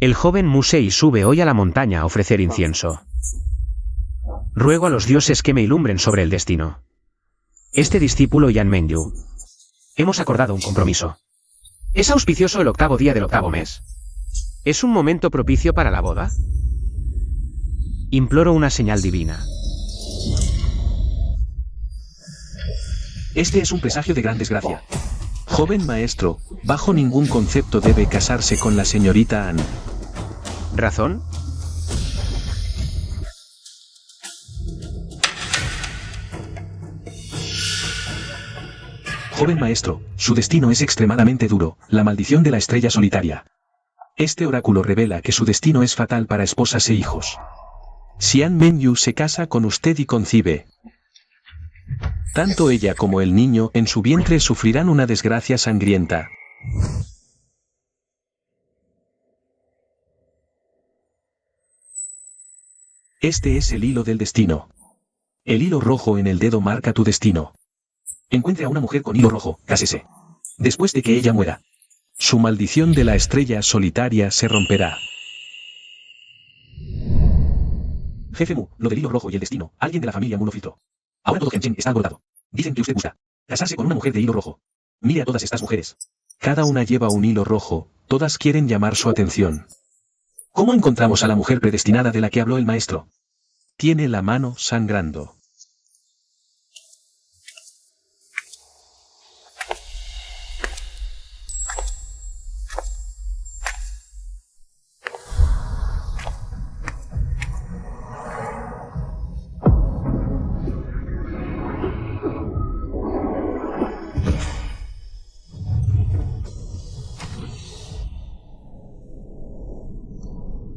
El joven Musei sube hoy a la montaña a ofrecer incienso. Ruego a los dioses que me ilumbren sobre el destino. Este discípulo Yan Mengyu. Hemos acordado un compromiso. Es auspicioso el 8º día del 8º mes. ¿Es un momento propicio para la boda? Imploro una señal divina. Este es un presagio de gran desgracia. Joven maestro, bajo ningún concepto debe casarse con la señorita Anne. ¿Razón? Joven maestro, su destino es extremadamente duro, la maldición de la estrella solitaria. Este oráculo revela que su destino es fatal para esposas e hijos. Si An Mengyu se casa con usted y concibe, tanto ella como el niño en su vientre sufrirán una desgracia sangrienta. Este es el hilo del destino. El hilo rojo en el dedo marca tu destino. Encuentre a una mujer con hilo rojo, cásese. Después de que ella muera, su maldición de la estrella solitaria se romperá. Jefe Mu, lo del hilo rojo y el destino, alguien de la familia Mu lo filtró. Ahora todo Henshin está alborotado. Dicen que usted busca casarse con una mujer de hilo rojo. Mire a todas estas mujeres. Cada una lleva un hilo rojo, todas quieren llamar su atención. ¿Cómo encontramos a la mujer predestinada de la que habló el maestro? Tiene la mano sangrando.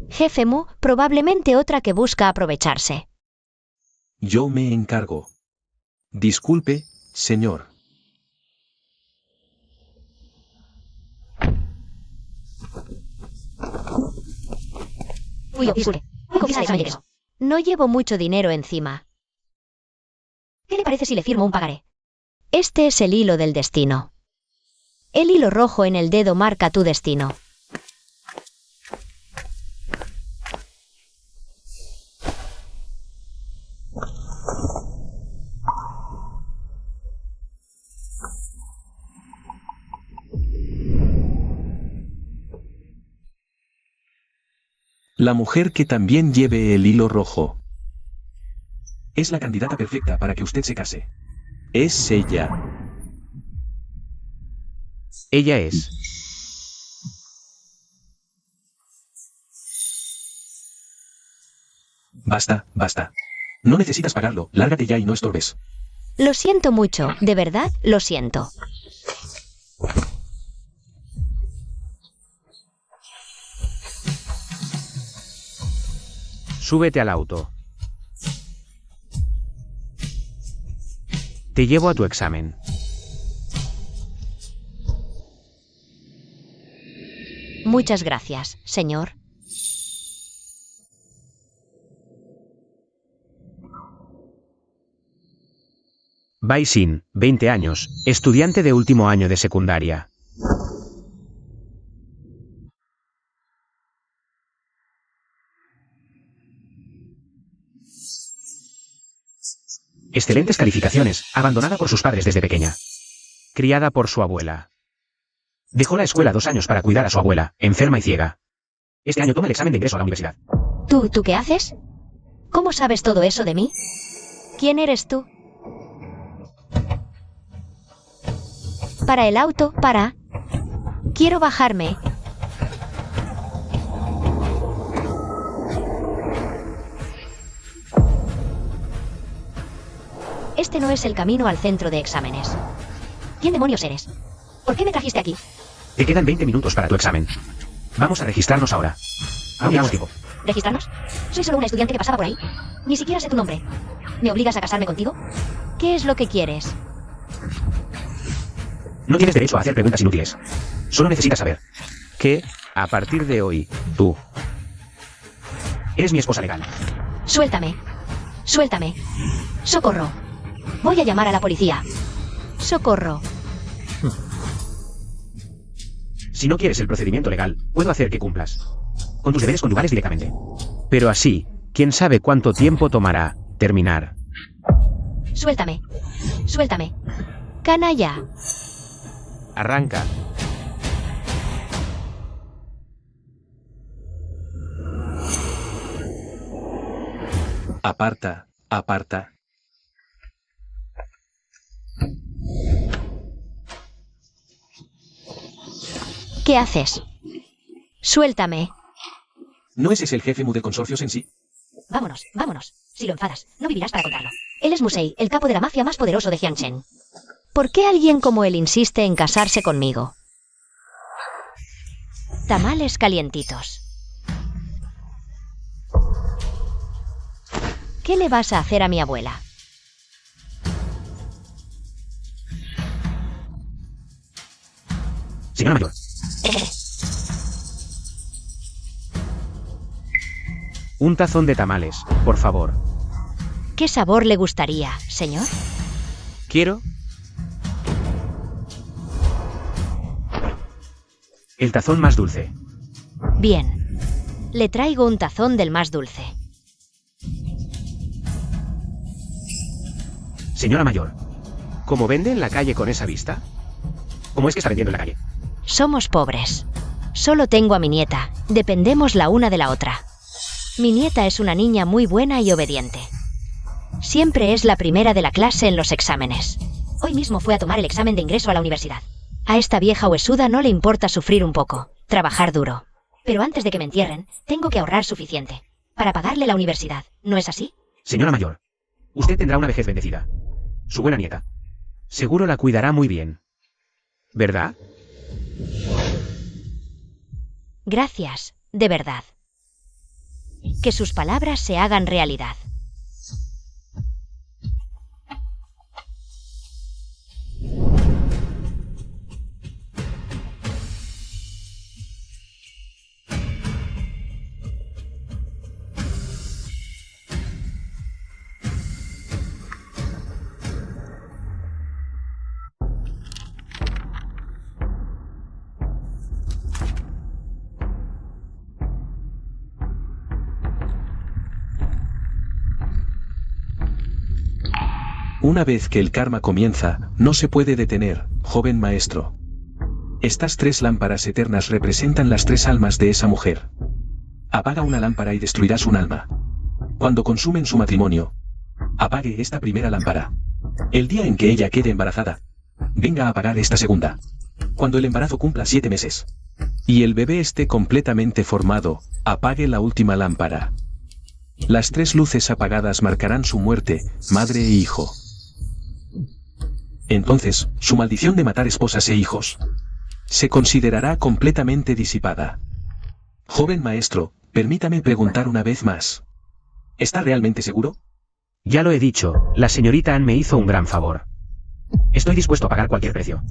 Jefe Mu, probablemente otra que busca aprovecharse. Yo me encargo. Disculpe, señor. Uy, disculpe. Confiesa. No llevo mucho dinero encima. ¿Qué le parece si le firmo un pagaré? Este es el hilo del destino. El hilo rojo en el dedo marca tu destino. La mujer que también lleve el hilo rojo es la candidata perfecta para que usted se case. Es ella. Ella es. Basta, basta. No necesitas pagarlo, lárgate ya y no estorbes. Lo siento mucho, de verdad, lo siento. Súbete al auto. Te llevo a tu examen. Muchas gracias, señor. Bai Xin, 20 años, estudiante de último año de secundaria. Excelentes calificaciones, abandonada por sus padres desde pequeña. Criada por su abuela. Dejó la escuela 2 años para cuidar a su abuela, enferma y ciega. Este año toma el examen de ingreso a la universidad. ¿Tú qué haces? ¿Cómo sabes todo eso de mí? ¿Quién eres tú? Para el auto, para. Quiero bajarme. Este no es el camino al centro de exámenes. ¿Quién demonios eres? ¿Por qué me trajiste aquí? Te quedan 20 minutos para tu examen. Vamos a registrarnos ahora. Aún tenemos tiempo. ¿Registrarnos? Soy solo una estudiante que pasaba por ahí. Ni siquiera sé tu nombre. ¿Me obligas a casarme contigo? ¿Qué es lo que quieres? No tienes derecho a hacer preguntas inútiles. Solo necesitas saber que, a partir de hoy, tú eres mi esposa legal. Suéltame. Suéltame. ¡Socorro! Voy a llamar a la policía. ¡Socorro! Si no quieres el procedimiento legal, puedo hacer que cumplas con tus deberes conyugales directamente. Pero así, quién sabe cuánto tiempo tomará terminar. Suéltame. Suéltame. Canalla. Arranca. Aparta, aparta. ¿Qué haces? Suéltame. ¿No ese es el jefe Mu del consorcio en sí? Vámonos, vámonos. Si lo enfadas, no vivirás para contarlo. Él es Musei, el capo de la mafia más poderoso de Jiangchen. ¿Por qué alguien como él insiste en casarse conmigo? Tamales calientitos. ¿Qué le vas a hacer a mi abuela? Señora mayor. Un tazón de tamales, por favor. ¿Qué sabor le gustaría, señor? Quiero... el tazón más dulce. Bien. Le traigo un tazón del más dulce. Señora mayor, ¿cómo vende en la calle con esa vista? ¿Cómo es que está vendiendo en la calle? Somos pobres. Solo tengo a mi nieta. Dependemos la una de la otra. Mi nieta es una niña muy buena y obediente. Siempre es la primera de la clase en los exámenes. Hoy mismo fue a tomar el examen de ingreso a la universidad. A esta vieja huesuda no le importa sufrir un poco, trabajar duro. Pero antes de que me entierren, tengo que ahorrar suficiente para pagarle la universidad. ¿No es así? Señora mayor, usted tendrá una vejez bendecida. Su buena nieta. Seguro la cuidará muy bien. ¿Verdad? Gracias, de verdad. Que sus palabras se hagan realidad. Una vez que el karma comienza, no se puede detener, joven maestro. Estas 3 lámparas eternas representan las 3 almas de esa mujer. Apaga una lámpara y destruirás un alma. Cuando consumen su matrimonio, apague esta primera lámpara. El día en que ella quede embarazada, venga a apagar esta segunda. Cuando el embarazo cumpla 7 meses y el bebé esté completamente formado, apague la última lámpara. Las 3 luces apagadas marcarán su muerte, madre e hijo. Entonces, su maldición de matar esposas e hijos se considerará completamente disipada. Joven maestro, permítame preguntar una vez más. ¿Está realmente seguro? Ya lo he dicho, la señorita Ann me hizo un gran favor. Estoy dispuesto a pagar cualquier precio.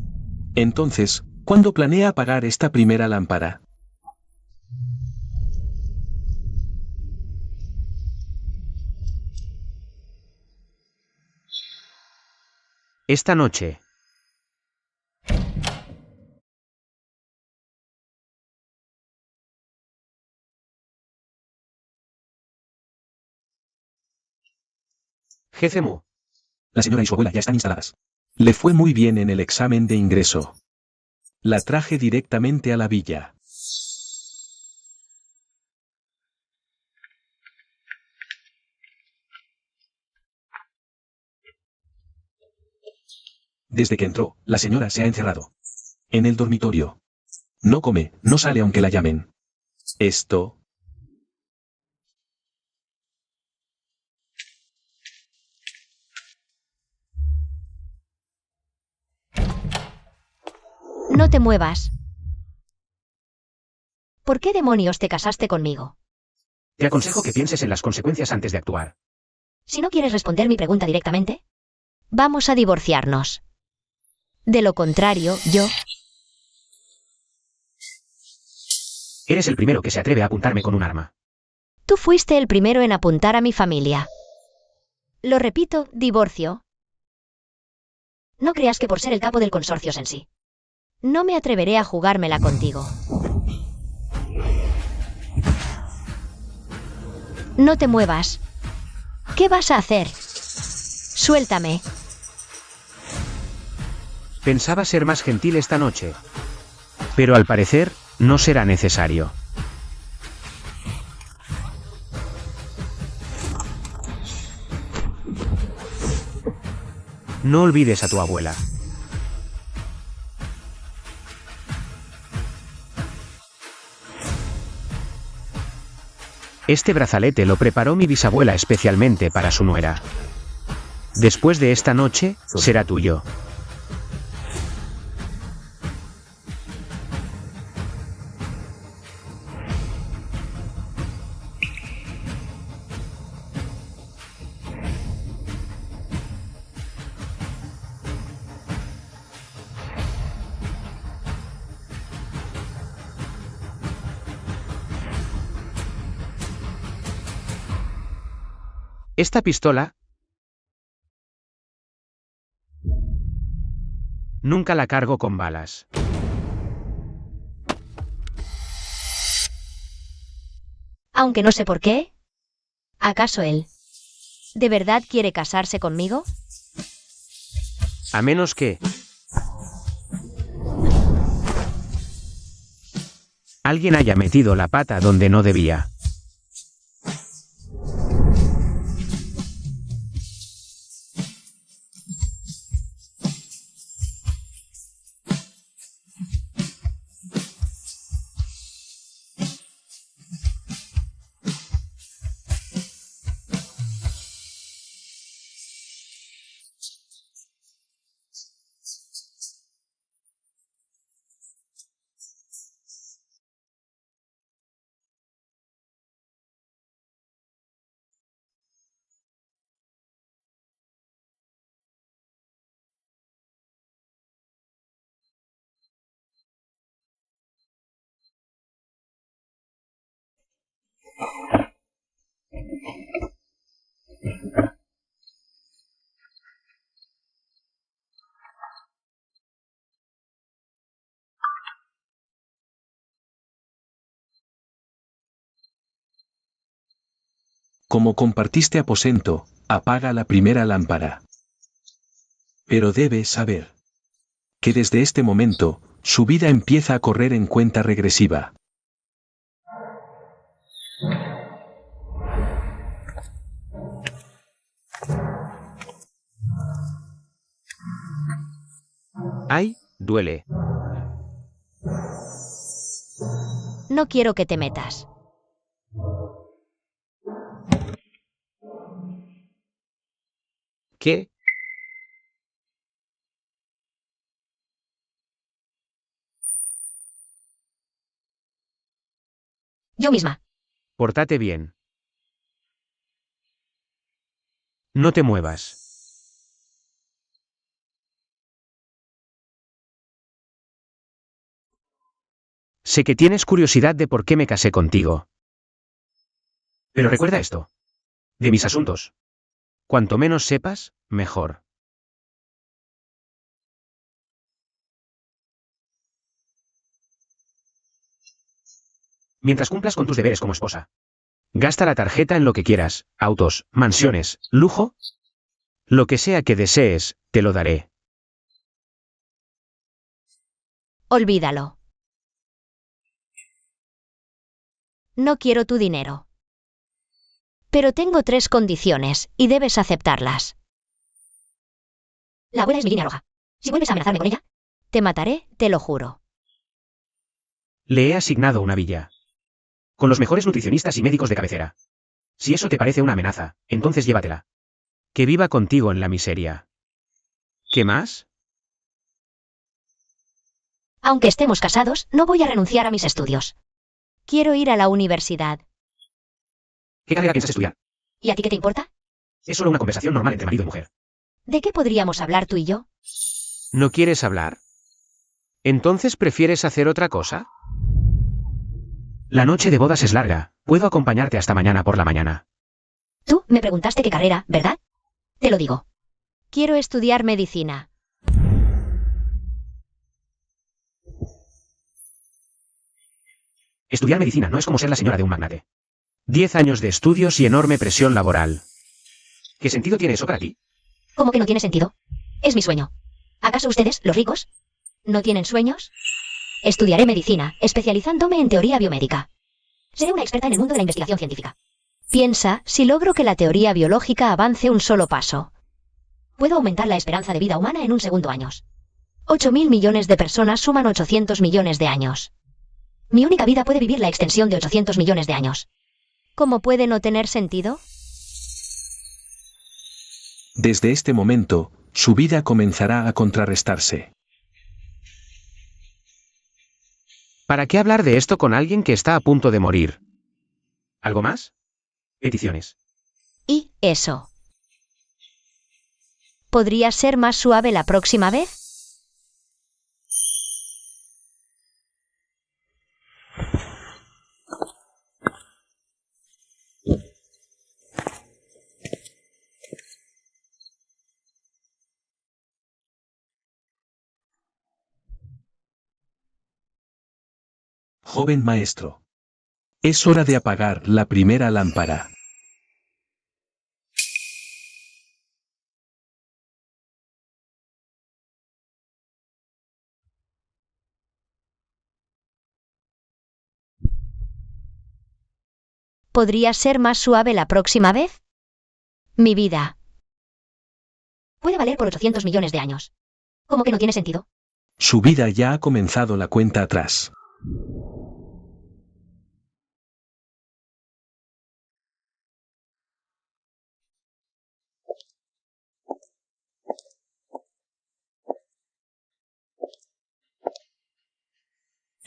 Entonces, ¿cuándo planea apagar esta primera lámpara? Esta noche. Jefe Mu. La señora y su abuela ya están instaladas. Le fue muy bien en el examen de ingreso. La traje directamente a la villa. Desde que entró, la señora se ha encerrado en el dormitorio. No come, no sale aunque la llamen. Esto... No te muevas. ¿Por qué demonios te casaste conmigo? Te aconsejo que pienses en las consecuencias antes de actuar. Si no quieres responder mi pregunta directamente, vamos a divorciarnos. De lo contrario, yo... Eres el primero que se atreve a apuntarme con un arma. Tú fuiste el primero en apuntar a mi familia. Lo repito, divorcio. No creas que por ser el capo del consorcio en sí. No me atreveré a jugármela contigo. No te muevas. ¿Qué vas a hacer? Suéltame. Pensaba ser más gentil esta noche. Pero al parecer, no será necesario. No olvides a tu abuela. Este brazalete lo preparó mi bisabuela especialmente para su nuera. Después de esta noche, será tuyo. Esta pistola nunca la cargo con balas. Aunque no sé por qué. ¿Acaso él de verdad quiere casarse conmigo? A menos que alguien haya metido la pata donde no debía. Como compartiste aposento, apaga la primera lámpara. Pero debes saber que desde este momento, su vida empieza a correr en cuenta regresiva. ¡Ay! Duele. No quiero que te metas. ¿Qué? Yo misma. Pórtate bien. No te muevas. Sé que tienes curiosidad de por qué me casé contigo. Pero recuerda esto. De mis asuntos. Cuanto menos sepas, mejor. Mientras cumplas con tus deberes como esposa. Gasta la tarjeta en lo que quieras, autos, mansiones, lujo. Lo que sea que desees, te lo daré. Olvídalo. No quiero tu dinero. Pero tengo 3 condiciones, y debes aceptarlas. La abuela es mi línea roja. Si vuelves a amenazarme con ella, te mataré, te lo juro. Le he asignado una villa. Con los mejores nutricionistas y médicos de cabecera. Si eso te parece una amenaza, entonces llévatela. Que viva contigo en la miseria. ¿Qué más? Aunque estemos casados, no voy a renunciar a mis estudios. Quiero ir a la universidad. ¿Qué carrera piensas estudiar? ¿Y a ti qué te importa? Es solo una conversación normal entre marido y mujer. ¿De qué podríamos hablar tú y yo? ¿No quieres hablar? ¿Entonces prefieres hacer otra cosa? La noche de bodas es larga. Puedo acompañarte hasta mañana por la mañana. Tú me preguntaste qué carrera, ¿verdad? Te lo digo. Quiero estudiar medicina. Estudiar medicina no es como ser la señora de un magnate. 10 años de estudios y enorme presión laboral. ¿Qué sentido tiene eso para ti? ¿Cómo que no tiene sentido? Es mi sueño. ¿Acaso ustedes, los ricos, no tienen sueños? Estudiaré medicina, especializándome en teoría biomédica. Seré una experta en el mundo de la investigación científica. Piensa, si logro que la teoría biológica avance un solo paso. Puedo aumentar la esperanza de vida humana en un segundo años. 8.000 millones de personas suman 800 millones de años. Mi única vida puede vivir la extensión de 800 millones de años. ¿Cómo puede no tener sentido? Desde este momento, su vida comenzará a contrarrestarse. ¿Para qué hablar de esto con alguien que está a punto de morir? ¿Algo más? Peticiones. Y eso. ¿Podría ser más suave la próxima vez? Joven maestro. Es hora de apagar la primera lámpara. ¿Podría ser más suave la próxima vez? Mi vida. Puede valer por 800 millones de años. ¿Cómo que no tiene sentido? Su vida ya ha comenzado la cuenta atrás.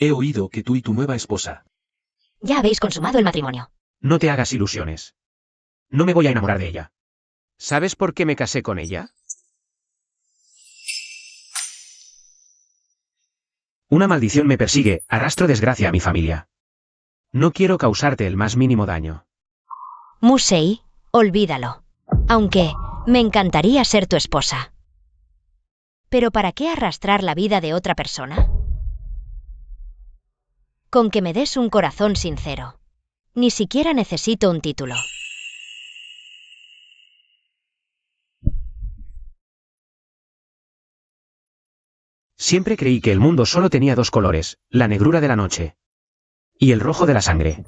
He oído que tú y tu nueva esposa. Ya habéis consumado el matrimonio. No te hagas ilusiones. No me voy a enamorar de ella. ¿Sabes por qué me casé con ella? Una maldición me persigue, arrastro desgracia a mi familia. No quiero causarte el más mínimo daño. Musei, olvídalo. Aunque, me encantaría ser tu esposa. ¿Pero para qué arrastrar la vida de otra persona? Con que me des un corazón sincero. Ni siquiera necesito un título. Siempre creí que el mundo solo tenía dos colores, la negrura de la noche y el rojo de la sangre.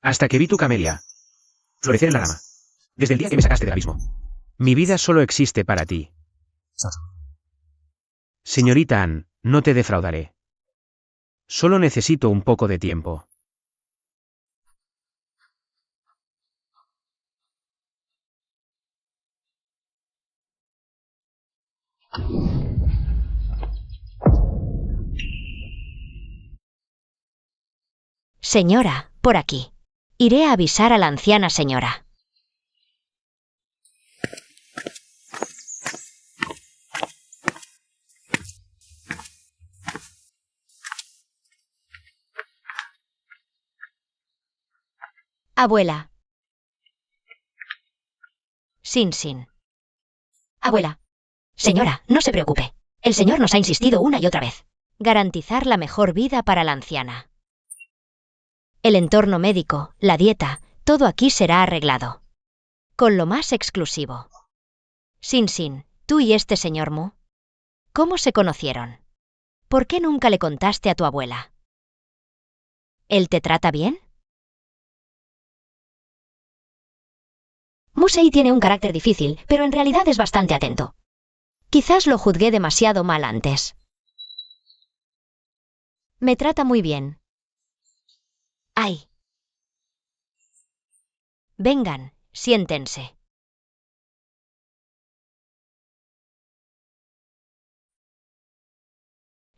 Hasta que vi tu camelia florecer en la rama. Desde el día que me sacaste del abismo. Mi vida solo existe para ti. Señorita Ann, no te defraudaré. Solo necesito un poco de tiempo. Señora, por aquí. Iré a avisar a la anciana señora. Abuela. Sin. Abuela. Señora, no se preocupe. El señor nos ha insistido una y otra vez. Garantizar la mejor vida para la anciana. El entorno médico, la dieta, todo aquí será arreglado. Con lo más exclusivo. Sin, tú y este señor Mu. ¿Cómo se conocieron? ¿Por qué nunca le contaste a tu abuela? ¿Él te trata bien? Musei tiene un carácter difícil, pero en realidad es bastante atento. Quizás lo juzgué demasiado mal antes. Me trata muy bien. ¡Ay! Vengan, siéntense.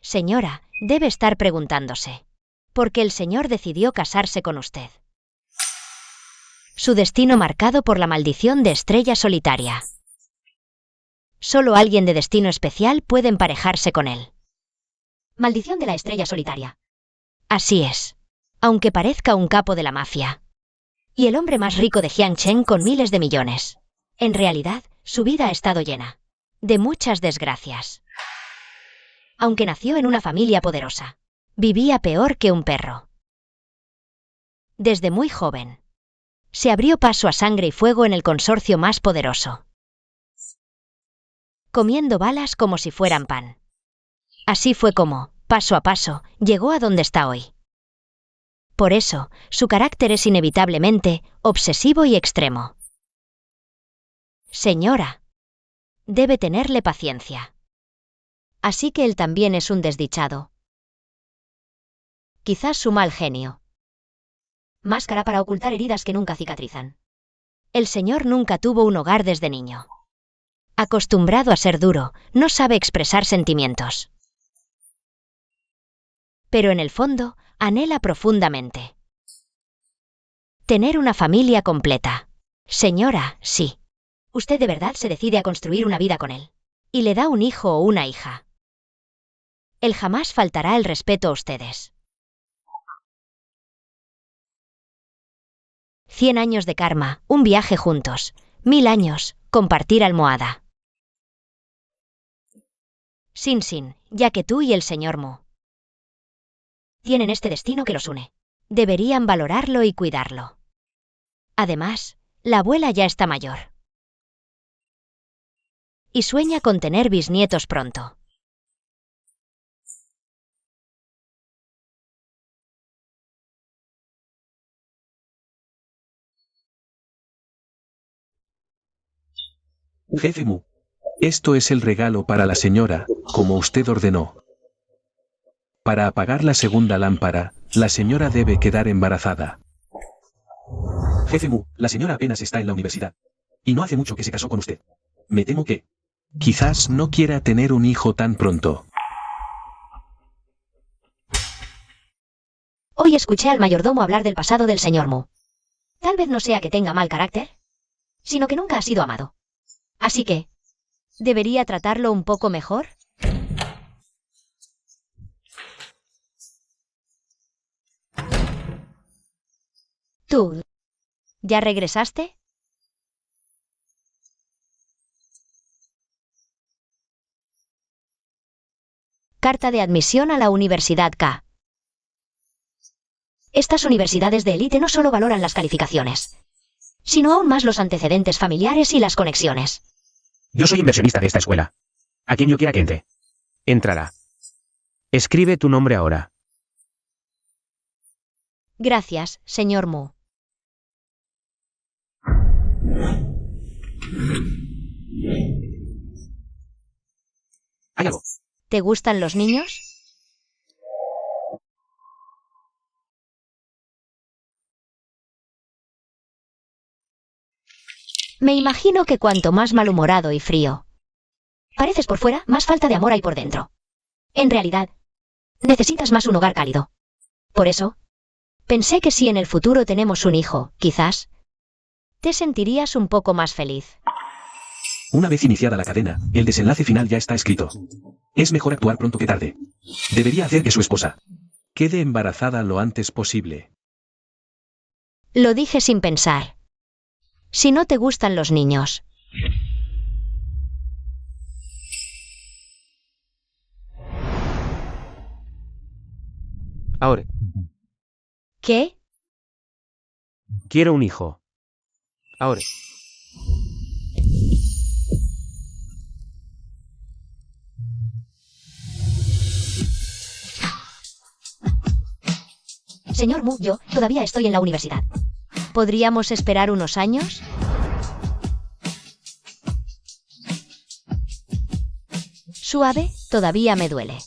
Señora, debe estar preguntándose. ¿Por qué el señor decidió casarse con usted? Su destino marcado por la maldición de estrella solitaria. Solo alguien de destino especial puede emparejarse con él. Maldición de la estrella solitaria. Así es. Aunque parezca un capo de la mafia. Y el hombre más rico de Jiangchen con miles de millones. En realidad, su vida ha estado llena de muchas desgracias. Aunque nació en una familia poderosa, vivía peor que un perro. Desde muy joven, Se abrió paso a sangre y fuego en el consorcio más poderoso, comiendo balas como si fueran pan. Así fue como, paso a paso, llegó a donde está hoy. Por eso, su carácter es inevitablemente obsesivo y extremo. Señora, debe tenerle paciencia. Así que él también es un desdichado. Quizás su mal genio. Máscara para ocultar heridas que nunca cicatrizan. El señor nunca tuvo un hogar desde niño. Acostumbrado a ser duro, no sabe expresar sentimientos. Pero en el fondo, anhela profundamente tener una familia completa. Señora, sí. Usted de verdad se decide a construir una vida con él. Y le da un hijo o una hija. Él jamás faltará el respeto a ustedes. 100 años de karma, un viaje juntos. 1000 años, compartir almohada. Sin, ya que tú y el señor Mu tienen este destino que los une. Deberían valorarlo y cuidarlo. Además, la abuela ya está mayor. Y sueña con tener bisnietos pronto. Jefe Mu. Esto es el regalo para la señora, como usted ordenó. Para apagar la segunda lámpara, la señora debe quedar embarazada. Jefe Mu, la señora apenas está en la universidad. Y no hace mucho que se casó con usted. Me temo que quizás no quiera tener un hijo tan pronto. Hoy escuché al mayordomo hablar del pasado del señor Mu. Tal vez no sea que tenga mal carácter, sino que nunca ha sido amado. Así que, ¿debería tratarlo un poco mejor? ¿Tú ya regresaste? Carta de admisión a la Universidad K. Estas universidades de élite no solo valoran las calificaciones, sino aún más los antecedentes familiares y las conexiones. Yo soy inversionista de esta escuela. A quien yo quiera que entre. Entrará. Escribe tu nombre ahora. Gracias, señor Mu. ¿Hay algo? ¿Te gustan los niños? Me imagino que cuanto más malhumorado y frío pareces por fuera, más falta de amor hay por dentro. En realidad, necesitas más un hogar cálido. Por eso, pensé que si en el futuro tenemos un hijo, quizás, te sentirías un poco más feliz. Una vez iniciada la cadena, el desenlace final ya está escrito. Es mejor actuar pronto que tarde. Debería hacer que su esposa quede embarazada lo antes posible. Lo dije sin pensar. Si no te gustan los niños. Ahora. ¿Qué? Quiero un hijo. Ahora. Señor Mu, yo todavía estoy en la universidad. ¿Podríamos esperar unos años? Suave, todavía me duele.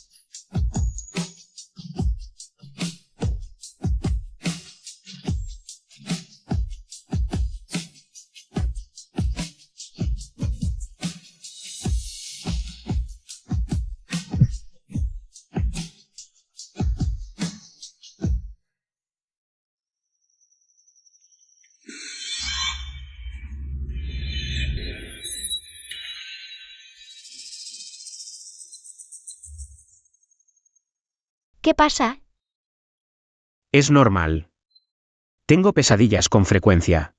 ¿Qué pasa? Es normal. Tengo pesadillas con frecuencia.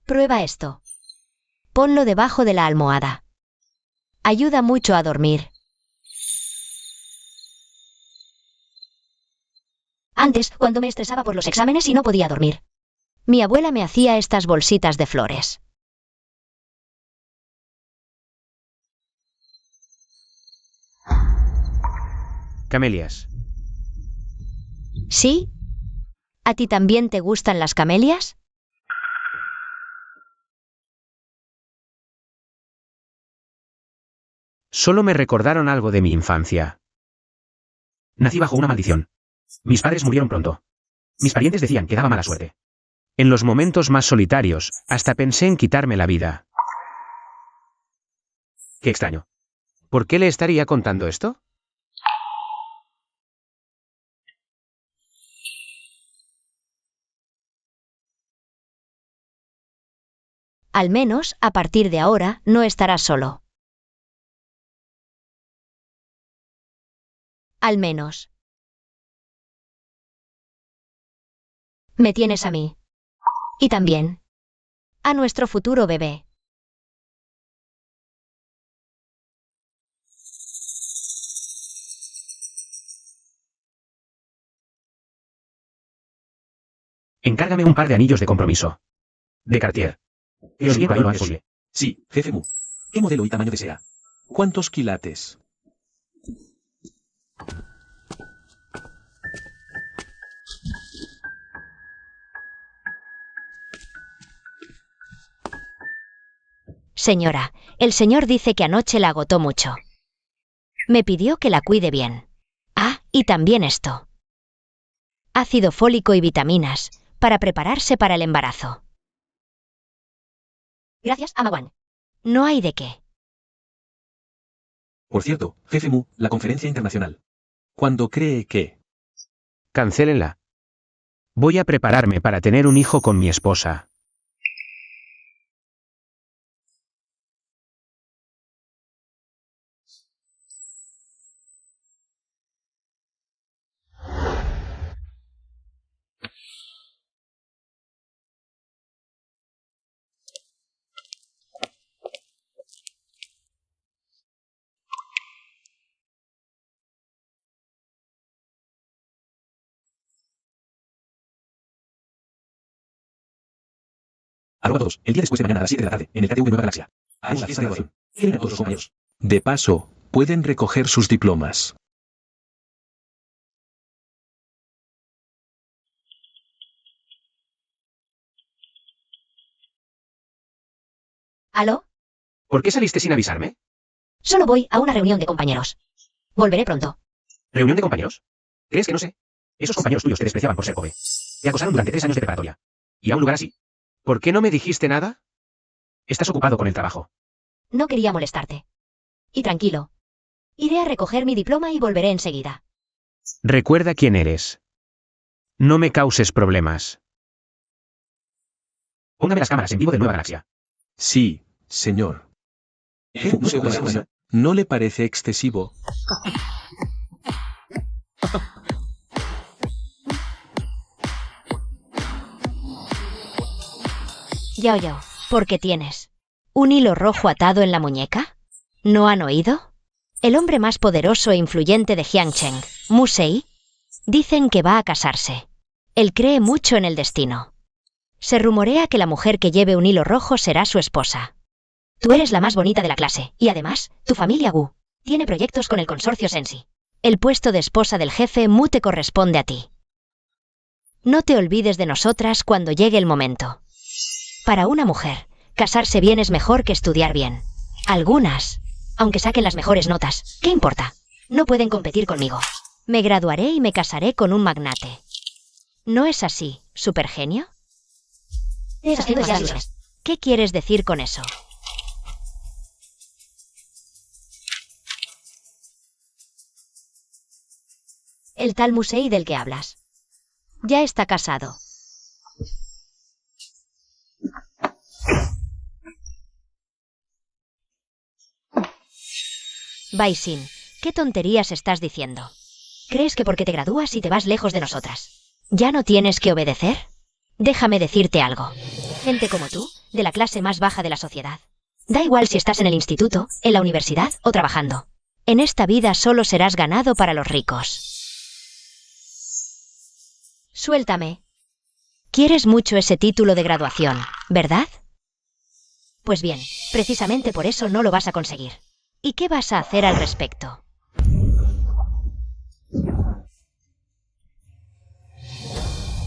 Prueba esto. Ponlo debajo de la almohada. Ayuda mucho a dormir. Antes, cuando me estresaba por los exámenes y no podía dormir, mi abuela me hacía estas bolsitas de flores. Camelias. ¿Sí? ¿A ti también te gustan las camelias? Solo me recordaron algo de mi infancia. Nací bajo una maldición. Mis padres murieron pronto. Mis parientes decían que daba mala suerte. En los momentos más solitarios, hasta pensé en quitarme la vida. Qué extraño. ¿Por qué le estaría contando esto? Al menos, a partir de ahora, no estarás solo. Al menos. Me tienes a mí. Y también a nuestro futuro bebé. Encárgame un par de anillos de compromiso. De Cartier. Que os llegue lo antes posible. Sí, jefe Mu. ¿Qué modelo y tamaño desea? ¿Cuántos quilates? Señora, el señor dice que anoche la agotó mucho. Me pidió que la cuide bien. Ah, y también esto. Ácido fólico y vitaminas, para prepararse para el embarazo. Gracias, Amawan. No hay de qué. Por cierto, jefe Mu, la conferencia internacional. ¿Cuándo cree que? Cancélenla. Voy a prepararme para tener un hijo con mi esposa. Arroba todos, el día después de mañana a las 7 de la tarde, en el KTV Nueva Galaxia. Haremos la fiesta de graduación. Quieren a todos los compañeros. De paso, pueden recoger sus diplomas. ¿Aló? ¿Por qué saliste sin avisarme? Solo voy a una reunión de compañeros. Volveré pronto. ¿Reunión de compañeros? ¿Crees que no sé? Esos compañeros tuyos te despreciaban por ser joven. Te acosaron durante 3 años de preparatoria. Y a un lugar así. ¿Por qué no me dijiste nada? Estás ocupado con el trabajo. No quería molestarte. Y tranquilo. Iré a recoger mi diploma y volveré enseguida. Recuerda quién eres. No me causes problemas. Póngame las cámaras en vivo de Nueva Galaxia. Sí, señor. ¿No le parece excesivo? Yao, ¿por qué tienes un hilo rojo atado en la muñeca? ¿No han oído? El hombre más poderoso e influyente de Jiangcheng, Mu Sei, dicen que va a casarse. Él cree mucho en el destino. Se rumorea que la mujer que lleve un hilo rojo será su esposa. Tú eres la más bonita de la clase, y además, tu familia Wu tiene proyectos con el consorcio Sensi. El puesto de esposa del jefe Mu te corresponde a ti. No te olvides de nosotras cuando llegue el momento. Para una mujer, casarse bien es mejor que estudiar bien. Algunas, aunque saquen las mejores notas, ¿qué importa? No pueden competir conmigo. Me graduaré y me casaré con un magnate. ¿No es así, supergenio? ¿Qué quieres decir con eso? El tal Mu Sei del que hablas. Ya está casado. Baisin, ¿qué tonterías estás diciendo? ¿Crees que porque te gradúas y te vas lejos de nosotras, ya no tienes que obedecer? Déjame decirte algo. Gente como tú de la clase más baja de la sociedad. Da igual si estás en el instituto, en la universidad o trabajando. En esta vida solo serás ganado para los ricos. Suéltame. Quieres mucho ese título de graduación, ¿verdad? Pues bien, precisamente por eso no lo vas a conseguir. ¿Y qué vas a hacer al respecto?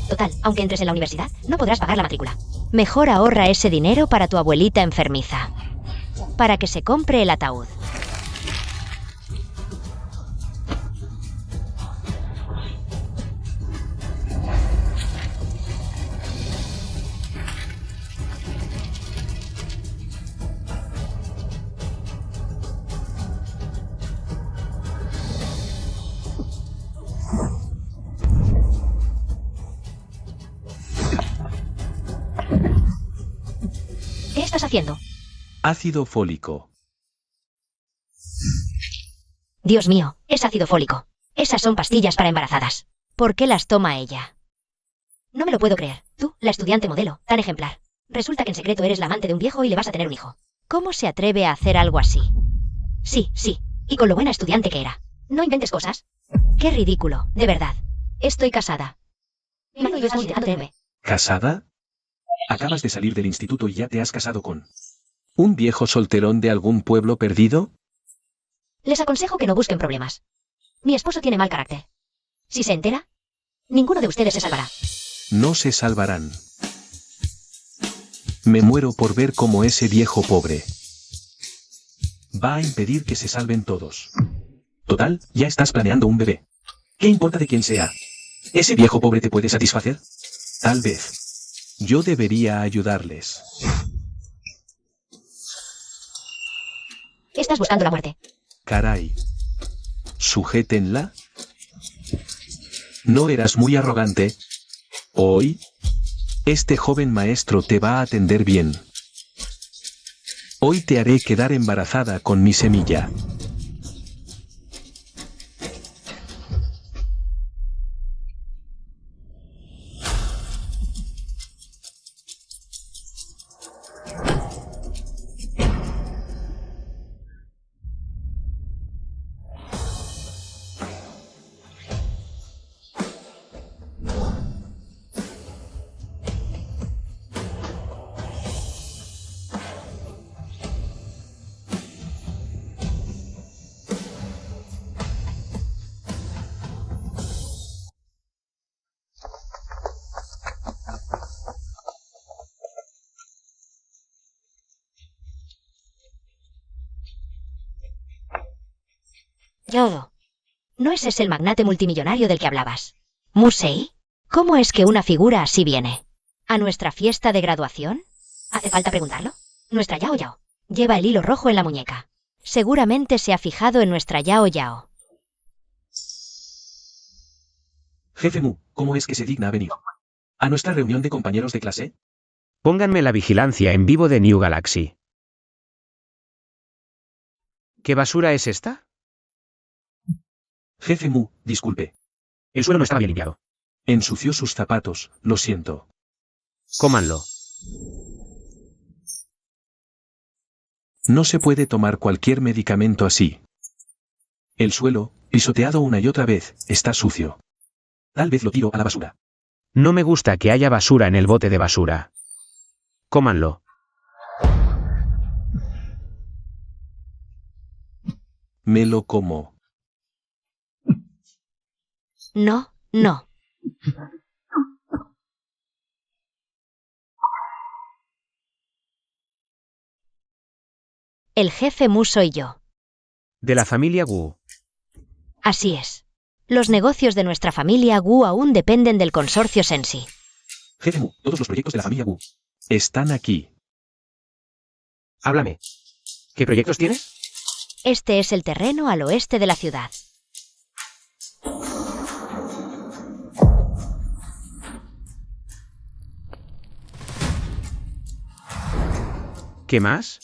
Total, aunque entres en la universidad, no podrás pagar la matrícula. Mejor ahorra ese dinero para tu abuelita enfermiza. Para que se compre el ataúd. ¿Qué estás haciendo? Ácido fólico. Dios mío, es ácido fólico. Esas son pastillas para embarazadas. ¿Por qué las toma ella? No me lo puedo creer. Tú, la estudiante modelo, tan ejemplar. Resulta que en secreto eres la amante de un viejo y le vas a tener un hijo. ¿Cómo se atreve a hacer algo así? Sí, sí. Y con lo buena estudiante que era. No inventes cosas. Qué ridículo, de verdad. Estoy casada. Mano, yo estamos intentando tenerme. ¿Casada? Acabas de salir del instituto y ya te has casado con un viejo solterón de algún pueblo perdido. Les aconsejo que no busquen problemas. Mi esposo tiene mal carácter. Si se entera, ninguno de ustedes se salvará. No se salvarán. Me muero por ver cómo ese viejo pobre va a impedir que se salven todos. Total, ya estás planeando un bebé. ¿Qué importa de quién sea? ¿Ese viejo pobre te puede satisfacer? Tal vez. Yo debería ayudarles. Estás buscando la muerte. Caray. Sujétenla. ¿No eras muy arrogante? Hoy, este joven maestro te va a atender bien. Hoy te haré quedar embarazada con mi semilla. Yodo. ¿No es ese el magnate multimillonario del que hablabas? ¿Musei? ¿Cómo es que una figura así viene? ¿A nuestra fiesta de graduación? ¿Hace falta preguntarlo? Nuestra Yao Yao. Lleva el hilo rojo en la muñeca. Seguramente se ha fijado en nuestra Yao Yao. Jefe Mu, ¿cómo es que se digna venir a nuestra reunión de compañeros de clase? Pónganme la vigilancia en vivo de New Galaxy. ¿Qué basura es esta? Jefe Mu, disculpe. El suelo no estaba bien limpiado. Ensució sus zapatos, lo siento. Cómanlo. No se puede tomar cualquier medicamento así. El suelo, pisoteado una y otra vez, está sucio. Tal vez lo tiro a la basura. No me gusta que haya basura en el bote de basura. Cómanlo. Me lo como. No, no. El jefe Mu soy yo. De la familia Wu. Así es. Los negocios de nuestra familia Wu aún dependen del consorcio Sensi. Jefe Mu, todos los proyectos de la familia Wu están aquí. Háblame. ¿Qué proyectos tienes? Este es el terreno al oeste de la ciudad. ¿Qué más?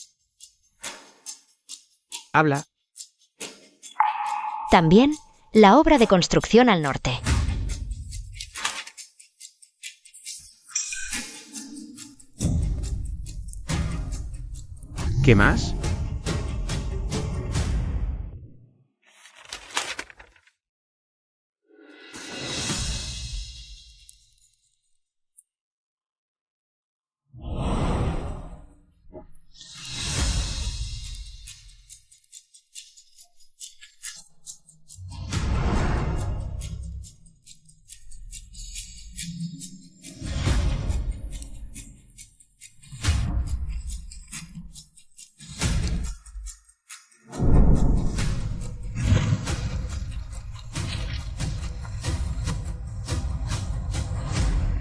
Habla. También, la obra de construcción al norte. ¿Qué más?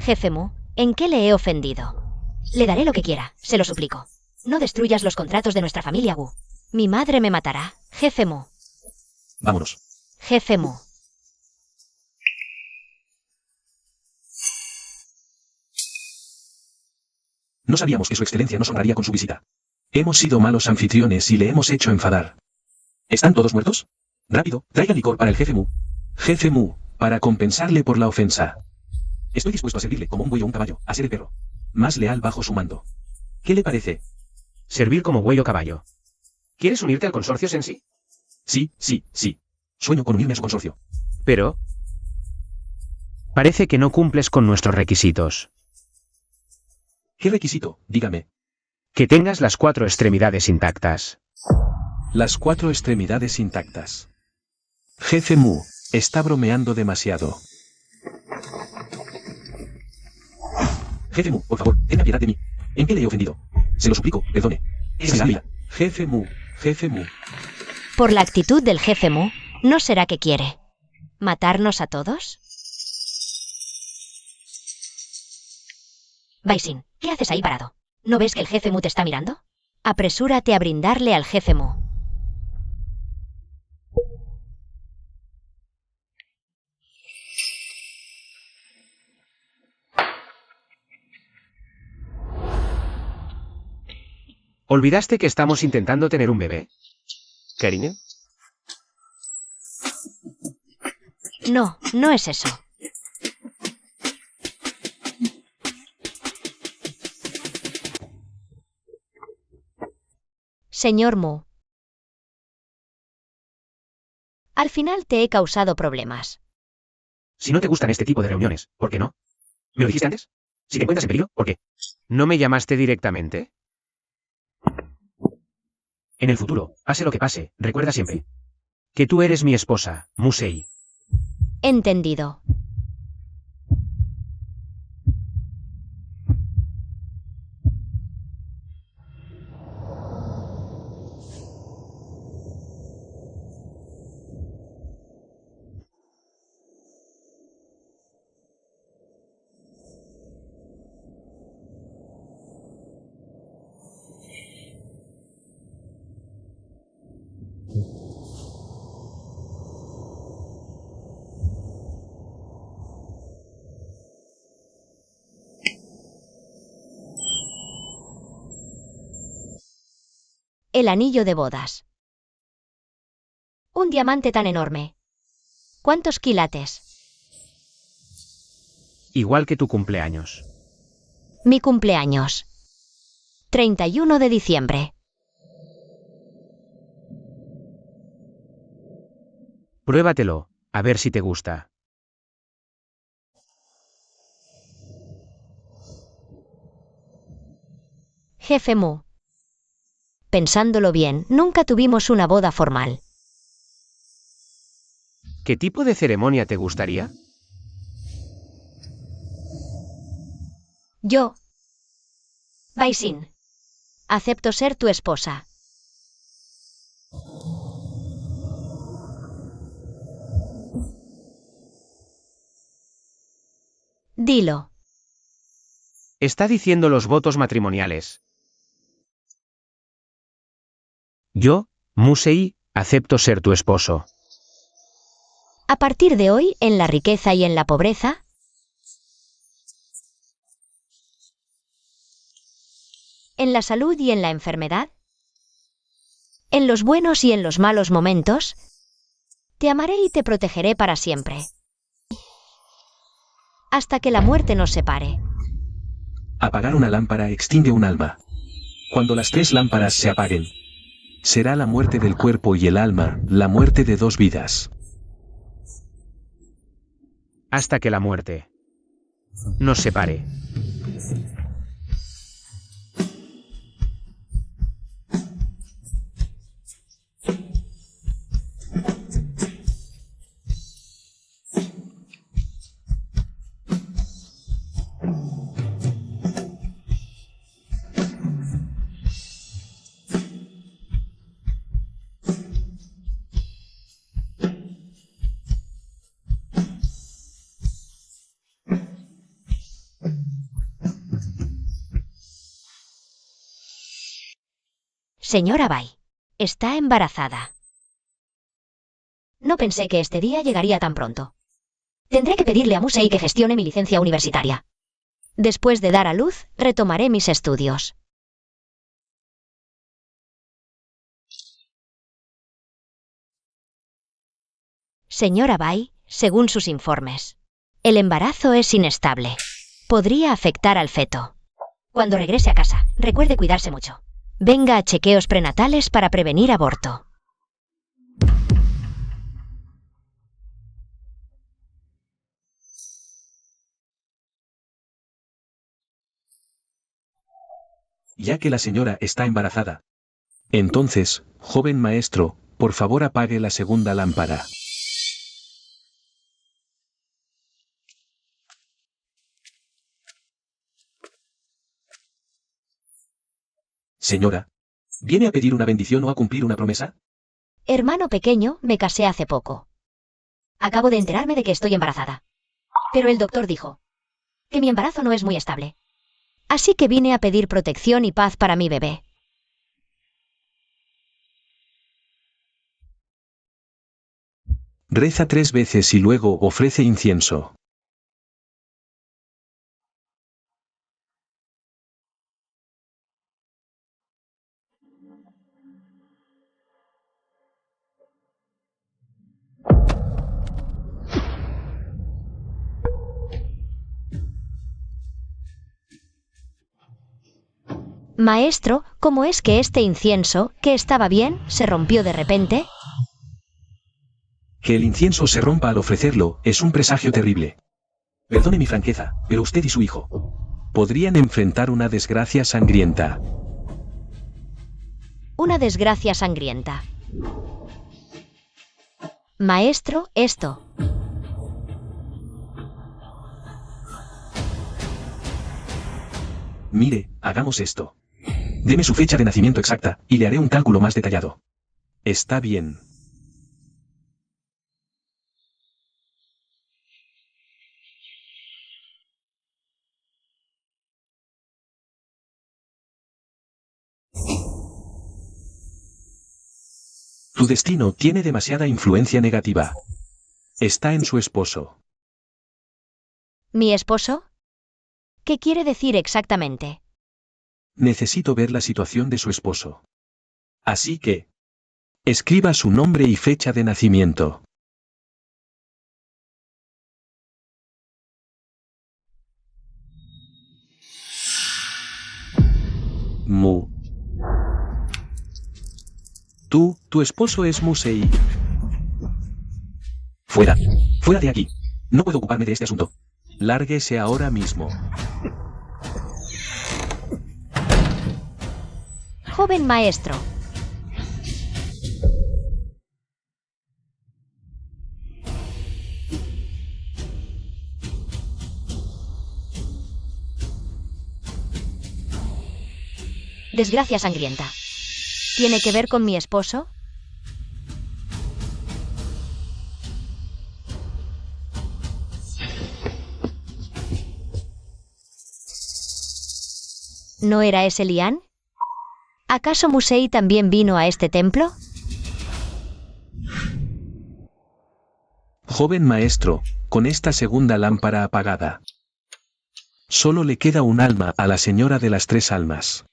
Jefe Mu, ¿en qué le he ofendido? Le daré lo que quiera, se lo suplico. No destruyas los contratos de nuestra familia Wu. Mi madre me matará, Jefe Mu. Vámonos. Jefe Mu. No sabíamos que su excelencia nos honraría con su visita. Hemos sido malos anfitriones y le hemos hecho enfadar. ¿Están todos muertos? Rápido, traiga licor para el jefe Mu. Jefe Mu, para compensarle por la ofensa. Estoy dispuesto a servirle como un buey o un caballo, a ser el perro más leal bajo su mando. ¿Qué le parece? Servir como buey o caballo. ¿Quieres unirte al consorcio, Sensi? Sí. Sueño con unirme a su consorcio. Pero... parece que no cumples con nuestros requisitos. ¿Qué requisito? Dígame. Que tengas las 4 extremidades intactas. Las 4 extremidades intactas. Jefe Mu, está bromeando demasiado. Jefe Mu, por favor, tenga piedad de mí. ¿En qué le he ofendido? Se lo suplico, perdone. Es la vida. Jefe Mu. Por la actitud del jefe Mu, ¿no será que quiere matarnos a todos? Baisin, ¿qué haces ahí parado? ¿No ves que el jefe Mu te está mirando? Apresúrate a brindarle al jefe Mu. ¿Olvidaste que estamos intentando tener un bebé? ¿Cariño? No, no es eso. Señor Mu. Al final te he causado problemas. Si no te gustan este tipo de reuniones, ¿por qué no? ¿Me lo dijiste antes? Si te encuentras en peligro, ¿por qué? ¿No me llamaste directamente? En el futuro, pase lo que pase, recuerda siempre que tú eres mi esposa, Musei. Entendido. El anillo de bodas. Un diamante tan enorme. ¿Cuántos quilates? Igual que tu cumpleaños. Mi cumpleaños. 31 de diciembre. Pruébatelo, a ver si te gusta. Jefe Mu. Pensándolo bien, nunca tuvimos una boda formal. ¿Qué tipo de ceremonia te gustaría? Yo. Baisin. Acepto ser tu esposa. Dilo. Está diciendo los votos matrimoniales. Yo, Musei, acepto ser tu esposo. A partir de hoy, en la riqueza y en la pobreza, en la salud y en la enfermedad, en los buenos y en los malos momentos, te amaré y te protegeré para siempre. Hasta que la muerte nos separe. Apagar una lámpara extingue un alma. Cuando las 3 lámparas se apaguen, será la muerte del cuerpo y el alma, la muerte de 2 vidas. Hasta que la muerte nos separe. Señora Bai, está embarazada. No pensé que este día llegaría tan pronto. Tendré que pedirle a Musei que gestione mi licencia universitaria. Después de dar a luz, retomaré mis estudios. Señora Bai, según sus informes, el embarazo es inestable. Podría afectar al feto. Cuando regrese a casa, recuerde cuidarse mucho. Venga a chequeos prenatales para prevenir aborto. Ya que la señora está embarazada. Entonces, joven maestro, por favor apague la segunda lámpara. Señora, ¿viene a pedir una bendición o a cumplir una promesa? Hermano pequeño, me casé hace poco. Acabo de enterarme de que estoy embarazada. Pero el doctor dijo que mi embarazo no es muy estable. Así que vine a pedir protección y paz para mi bebé. Reza 3 veces y luego ofrece incienso. Maestro, ¿cómo es que este incienso, que estaba bien, se rompió de repente? Que el incienso se rompa al ofrecerlo es un presagio terrible. Perdone mi franqueza, pero usted y su hijo podrían enfrentar una desgracia sangrienta. Una desgracia sangrienta. Maestro, esto. Mire, hagamos esto. Deme su fecha de nacimiento exacta, y le haré un cálculo más detallado. Está bien. Tu destino tiene demasiada influencia negativa. Está en su esposo. ¿Mi esposo? ¿Qué quiere decir exactamente? Necesito ver la situación de su esposo. Así que, escriba su nombre y fecha de nacimiento. Mu. Tu esposo es Musei. Fuera. Fuera de aquí. No puedo ocuparme de este asunto. Lárguese ahora mismo. Joven maestro. Desgracia sangrienta. ¿Tiene que ver con mi esposo? ¿No era ese Lian? ¿Acaso Musei también vino a este templo? Joven maestro, con esta segunda lámpara apagada. Solo le queda un alma a la señora de las 3 almas.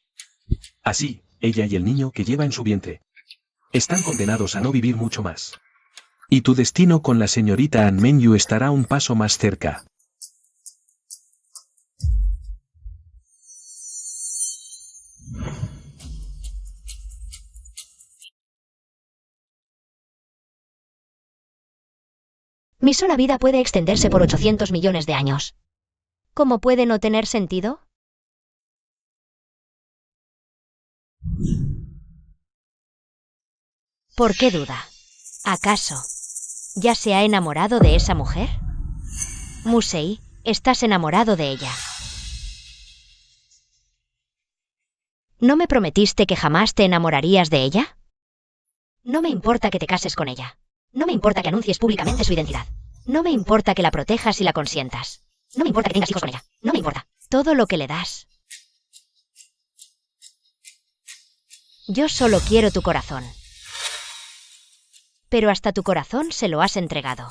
Así, ella y el niño que lleva en su vientre están condenados a no vivir mucho más. Y tu destino con la señorita An Menyu estará un paso más cerca. Mi sola vida puede extenderse por 800 millones de años. ¿Cómo puede no tener sentido? ¿Por qué duda? ¿Acaso ya se ha enamorado de esa mujer? Musei, estás enamorado de ella. ¿No me prometiste que jamás te enamorarías de ella? No me importa que te cases con ella. No me importa que anuncies públicamente su identidad. No me importa que la protejas y la consientas. No me importa que tengas hijos con ella. No me importa. Todo lo que le das. Yo solo quiero tu corazón. Pero hasta tu corazón se lo has entregado.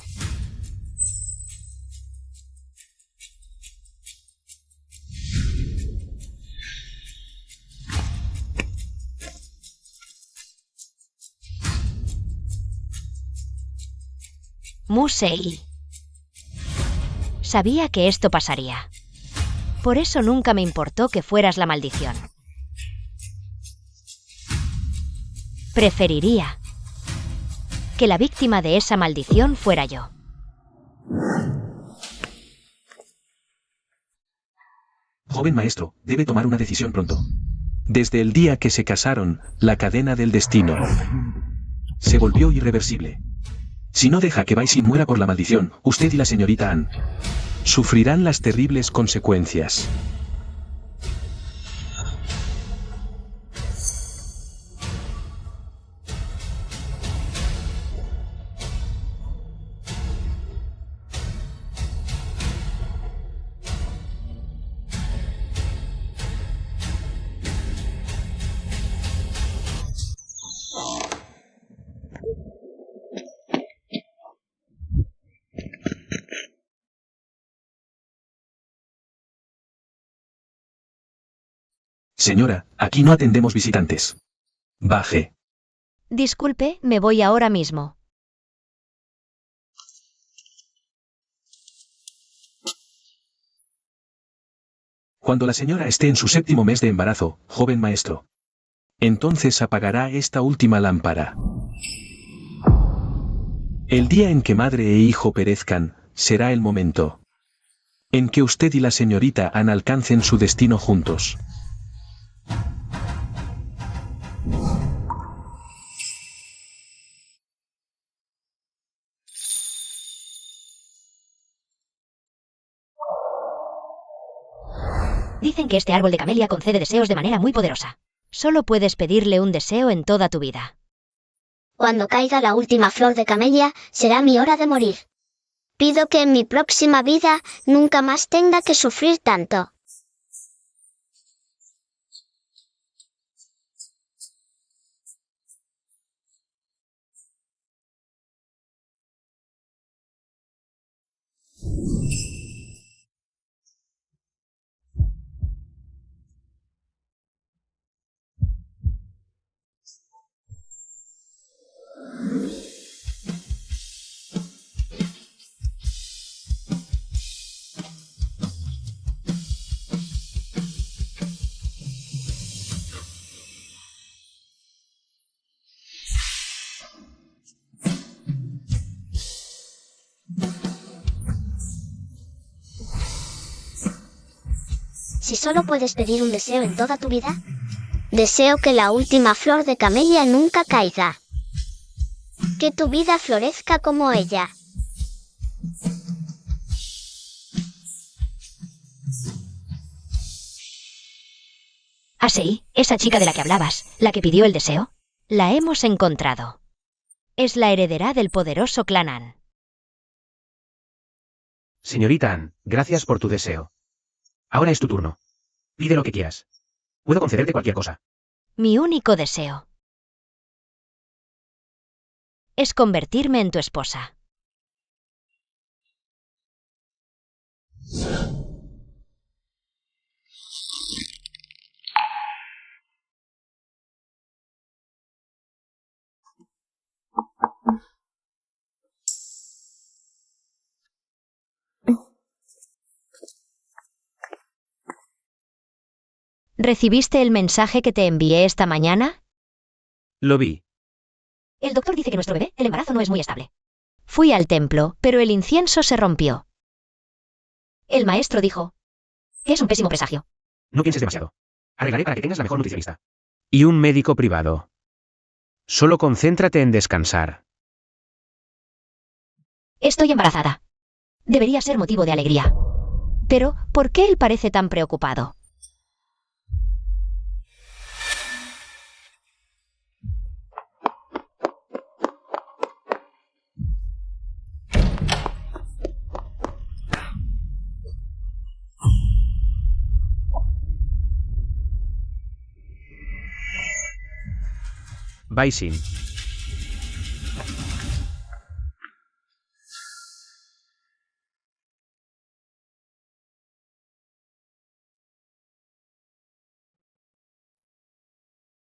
Musei. Sabía que esto pasaría. Por eso nunca me importó que fueras la maldición. Preferiría que la víctima de esa maldición fuera yo. Joven maestro, debe tomar una decisión pronto. Desde el día que se casaron, la cadena del destino se volvió irreversible. Si no deja que Baisin muera por la maldición, usted y la señorita Ann sufrirán las terribles consecuencias. Señora, aquí no atendemos visitantes. Baje. Disculpe, me voy ahora mismo. Cuando la señora esté en su 7º mes de embarazo, joven maestro, entonces apagará esta última lámpara. El día en que madre e hijo perezcan, será el momento en que usted y la señorita Ann alcancen su destino juntos. Dicen que este árbol de camelia concede deseos de manera muy poderosa. Solo puedes pedirle un deseo en toda tu vida. Cuando caiga la última flor de camelia, será mi hora de morir. Pido que en mi próxima vida nunca más tenga que sufrir tanto. Si solo puedes pedir un deseo en toda tu vida, deseo que la última flor de camelia nunca caiga. Que tu vida florezca como ella. Ah, sí, esa chica de la que hablabas, la que pidió el deseo. La hemos encontrado. Es la heredera del poderoso clan Ann. Señorita Ann, gracias por tu deseo. Ahora es tu turno. Pide lo que quieras. Puedo concederte cualquier cosa. Mi único deseo es convertirme en tu esposa. ¿Recibiste el mensaje que te envié esta mañana? Lo vi. El doctor dice que nuestro bebé, el embarazo no es muy estable. Fui al templo, pero el incienso se rompió. El maestro dijo que es un pésimo presagio. No pienses demasiado. Arreglaré para que tengas la mejor nutricionista. Y un médico privado. Solo concéntrate en descansar. Estoy embarazada. Debería ser motivo de alegría. Pero, ¿por qué él parece tan preocupado? Baisin.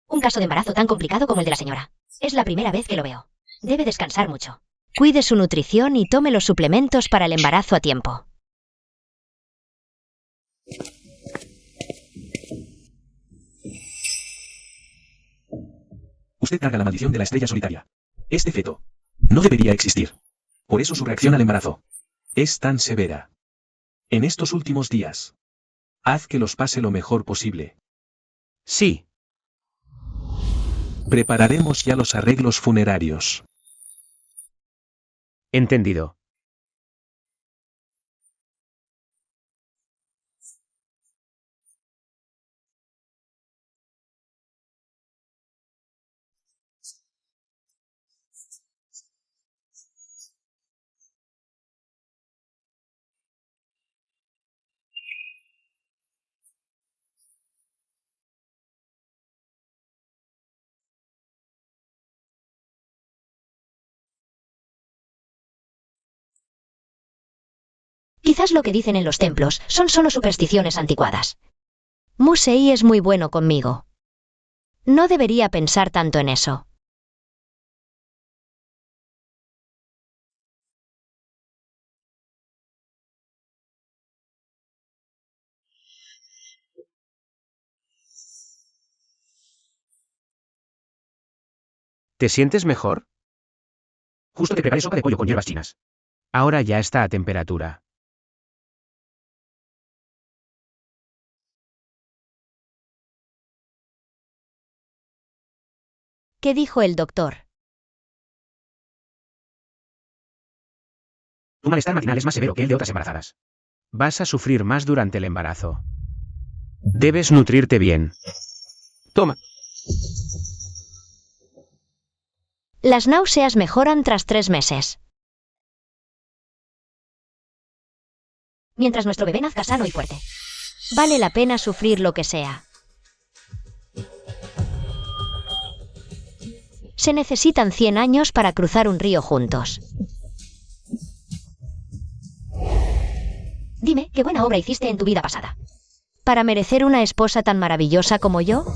Un caso de embarazo tan complicado como el de la señora. Es la primera vez que lo veo. Debe descansar mucho. Cuide su nutrición y tome los suplementos para el embarazo a tiempo. Usted carga la maldición de la estrella solitaria. Este feto no debería existir. Por eso su reacción al embarazo es tan severa. En estos últimos días, haz que los pase lo mejor posible. Sí. Prepararemos ya los arreglos funerarios. Entendido. Quizás lo que dicen en los templos son solo supersticiones anticuadas. Musei es muy bueno conmigo. No debería pensar tanto en eso. ¿Te sientes mejor? Justo te preparé sopa de pollo con hierbas chinas. Ahora ya está a temperatura. ¿Qué dijo el doctor? Tu malestar matinal es más severo que el de otras embarazadas. Vas a sufrir más durante el embarazo. Debes nutrirte bien. Toma. Las náuseas mejoran tras 3 meses. Mientras nuestro bebé nazca sano y fuerte. Vale la pena sufrir lo que sea. Se necesitan 100 años para cruzar un río juntos. Dime, ¿qué buena obra hiciste en tu vida pasada? ¿Para merecer una esposa tan maravillosa como yo?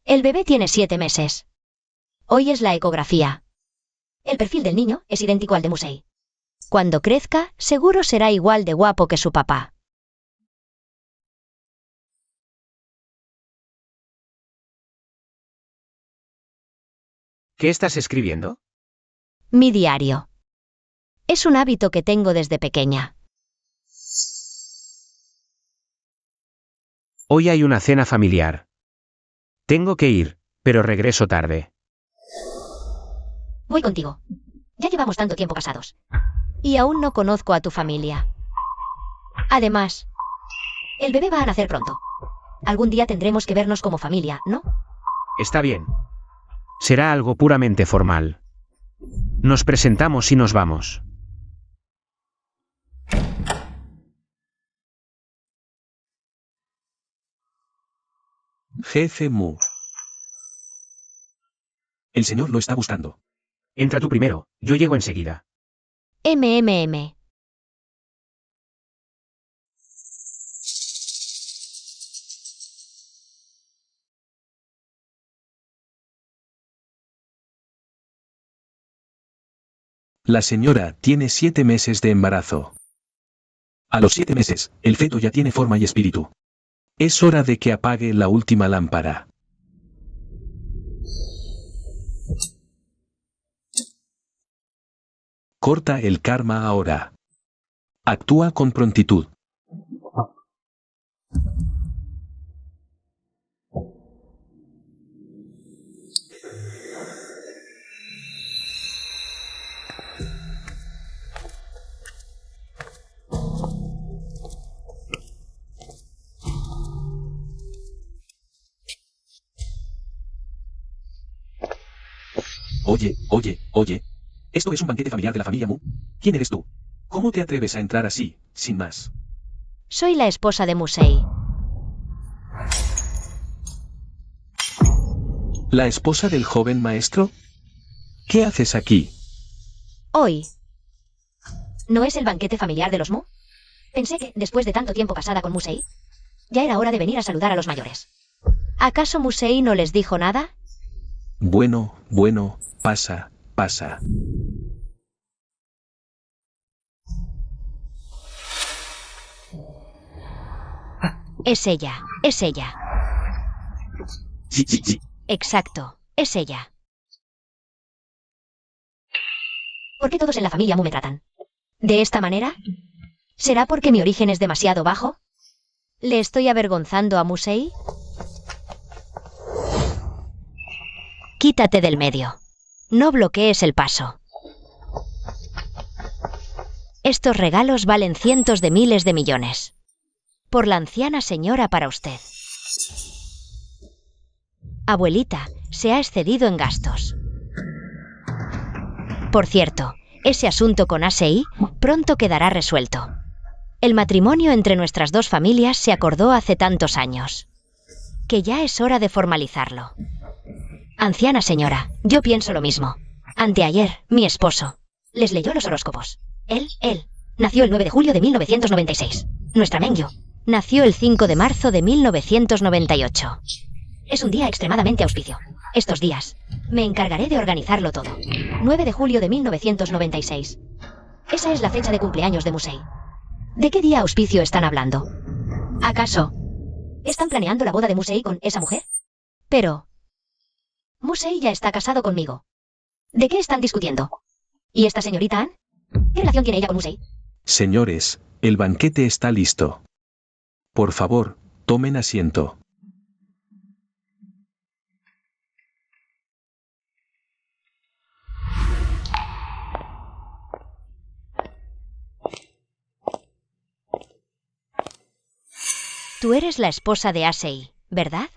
El bebé tiene 7 meses. Hoy es la ecografía. El perfil del niño es idéntico al de Musei. Cuando crezca, seguro será igual de guapo que su papá. ¿Qué estás escribiendo? Mi diario. Es un hábito que tengo desde pequeña. Hoy hay una cena familiar. Tengo que ir, pero regreso tarde. Voy contigo. Ya llevamos tanto tiempo casados. Y aún no conozco a tu familia. Además, el bebé va a nacer pronto. Algún día tendremos que vernos como familia, ¿no? Está bien. Será algo puramente formal. Nos presentamos y nos vamos. Jefe Mu. El señor lo está buscando. Entra tú primero, yo llego enseguida. MMM. La señora tiene 7 meses de embarazo. A los 7 meses, el feto ya tiene forma y espíritu. Es hora de que apague la última lámpara. Corta el karma ahora. Actúa con prontitud. Oye. ¿Esto es un banquete familiar de la familia Mu? ¿Quién eres tú? ¿Cómo te atreves a entrar así, sin más? Soy la esposa de Musei. ¿La esposa del joven maestro? ¿Qué haces aquí? Hoy. ¿No es el banquete familiar de los Mu? Pensé que, después de tanto tiempo casada con Musei, ya era hora de venir a saludar a los mayores. ¿Acaso Musei no les dijo nada? Bueno, pasa. Es ella. Sí. Exacto, es ella. ¿Por qué todos en la familia Mu me tratan de esta manera? ¿Será porque mi origen es demasiado bajo? ¿Le estoy avergonzando a Musei? Quítate del medio. No bloquees el paso. Estos regalos valen cientos de miles de millones. Por la anciana señora para usted. Abuelita, se ha excedido en gastos. Por cierto, ese asunto con ASEI pronto quedará resuelto. El matrimonio entre nuestras dos familias se acordó hace tantos años, que ya es hora de formalizarlo. Anciana señora, yo pienso lo mismo. Anteayer, mi esposo les leyó los horóscopos. Él, nació el 9 de julio de 1996. Nuestra Mengyu nació el 5 de marzo de 1998. Es un día extremadamente auspicio. Estos días, me encargaré de organizarlo todo. 9 de julio de 1996. Esa es la fecha de cumpleaños de Musei. ¿De qué día auspicio están hablando? ¿Acaso están planeando la boda de Musei con esa mujer? Pero Musei ya está casado conmigo. ¿De qué están discutiendo? ¿Y esta señorita Ann? ¿Qué relación tiene ella con Musei? Señores, el banquete está listo. Por favor, tomen asiento. Tú eres la esposa de ASEI, ¿verdad?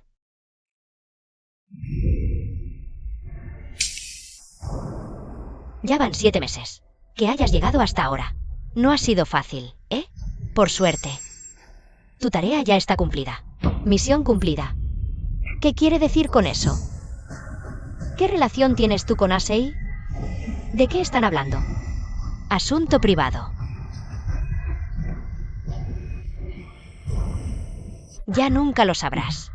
Ya van 7 meses. Que hayas llegado hasta ahora. No ha sido fácil, ¿eh? Por suerte. Tu tarea ya está cumplida. Misión cumplida. ¿Qué quiere decir con eso? ¿Qué relación tienes tú con ASEI? ¿De qué están hablando? Asunto privado. Ya nunca lo sabrás.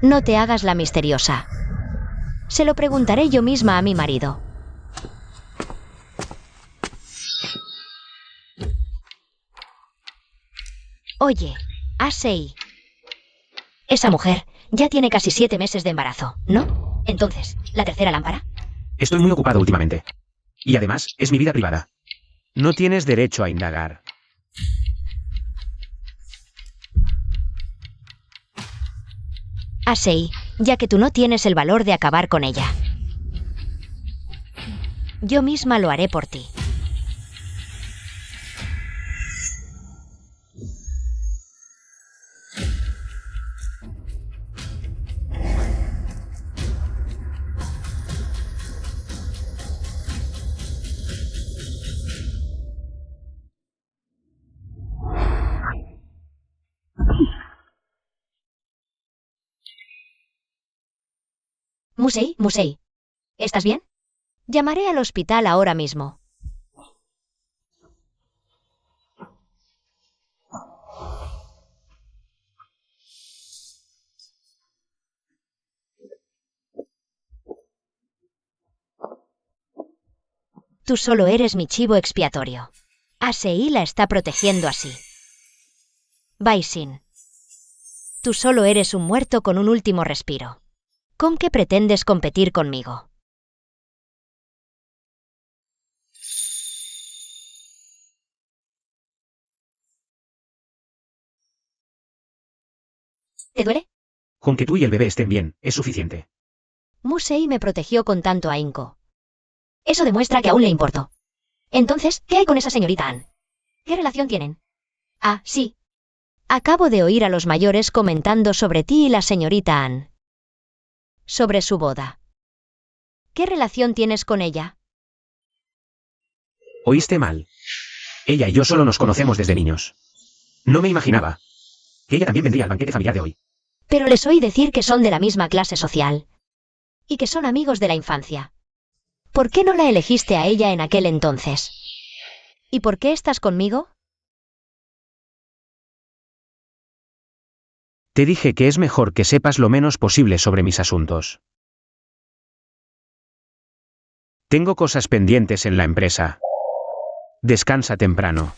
No te hagas la misteriosa. Se lo preguntaré yo misma a mi marido. Oye, ASEI. Esa mujer ya tiene casi 7 meses de embarazo, ¿no? Entonces, ¿la tercera lámpara? Estoy muy ocupado últimamente. Y además, es mi vida privada. No tienes derecho a indagar. ASEI, ya que tú no tienes el valor de acabar con ella. Yo misma lo haré por ti. Musei, Musei. ¿Estás bien? Llamaré al hospital ahora mismo. Tú solo eres mi chivo expiatorio. Asei la está protegiendo así. Baisin. Tú solo eres un muerto con un último respiro. ¿Con qué pretendes competir conmigo? ¿Te duele? Con que tú y el bebé estén bien, es suficiente. Musei me protegió con tanto ahínco. Eso demuestra que aún le importo. Entonces, ¿qué hay con esa señorita Ann? ¿Qué relación tienen? Ah, sí. Acabo de oír a los mayores comentando sobre ti y la señorita Ann. Sobre su boda. ¿Qué relación tienes con ella? Oíste mal. Ella y yo solo nos conocemos desde niños. No me imaginaba que ella también vendría al banquete familiar de hoy. Pero les oí decir que son de la misma clase social. Y que son amigos de la infancia. ¿Por qué no la elegiste a ella en aquel entonces? ¿Y por qué estás conmigo? Te dije que es mejor que sepas lo menos posible sobre mis asuntos. Tengo cosas pendientes en la empresa. Descansa temprano.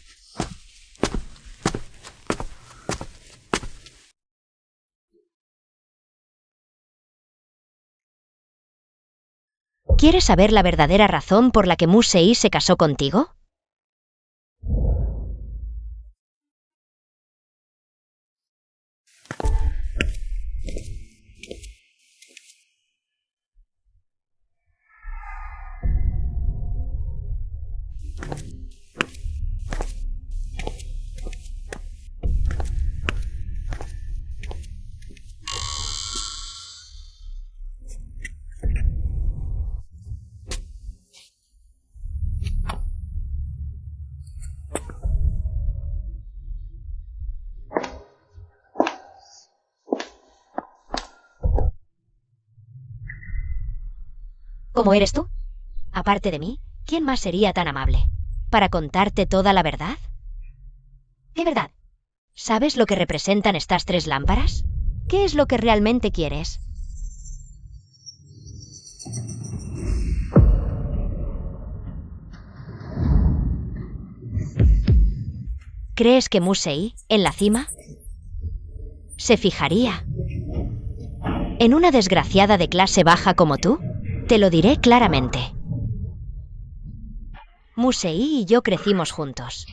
¿Quieres saber la verdadera razón por la que Musei se casó contigo? ¿Cómo eres tú? Aparte de mí, ¿quién más sería tan amable? ¿Para contarte toda la verdad? ¿Qué verdad? ¿Sabes lo que representan estas 3 lámparas? ¿Qué es lo que realmente quieres? ¿Crees que Musei, en la cima, se fijaría en una desgraciada de clase baja como tú? Te lo diré claramente. Musei y yo crecimos juntos.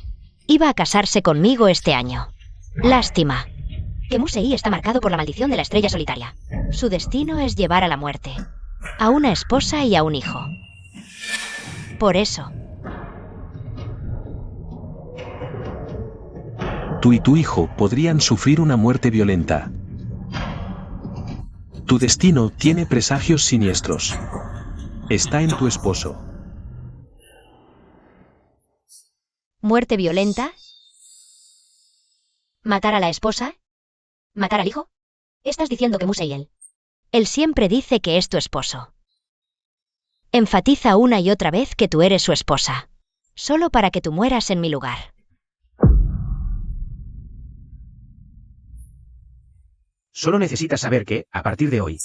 Iba a casarse conmigo este año. Lástima que Musei está marcado por la maldición de la estrella solitaria. Su destino es llevar a la muerte a una esposa y a un hijo. Por eso, Tú y tu hijo podrían sufrir una muerte violenta. Tu destino tiene presagios siniestros. Está en tu esposo. muerte violenta, matar a la esposa, matar al hijo. Estás diciendo que Musei él siempre dice que es tu esposo. Enfatiza una y otra vez que tú eres su esposa, solo para que tú mueras en mi lugar. Solo necesitas saber que, a partir de hoy,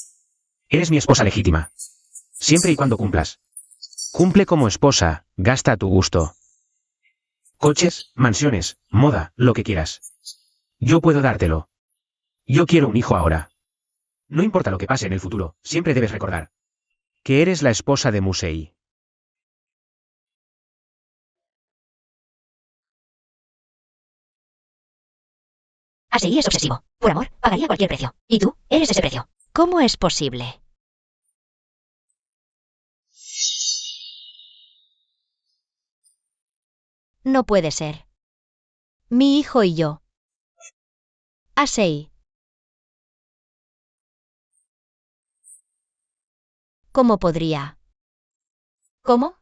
eres mi esposa legítima. Siempre y cuando cumplas. Cumple como esposa, gasta a tu gusto. Coches, mansiones, moda, lo que quieras. Yo puedo dártelo. Yo quiero un hijo ahora. No importa lo que pase en el futuro, siempre debes recordar que eres la esposa de Musei. Así es obsesivo. Por amor, pagaría cualquier precio. Y tú, eres ese precio. ¿Cómo es posible? No puede ser. Mi hijo y yo. Asei. ¿Cómo podría? ¿Cómo?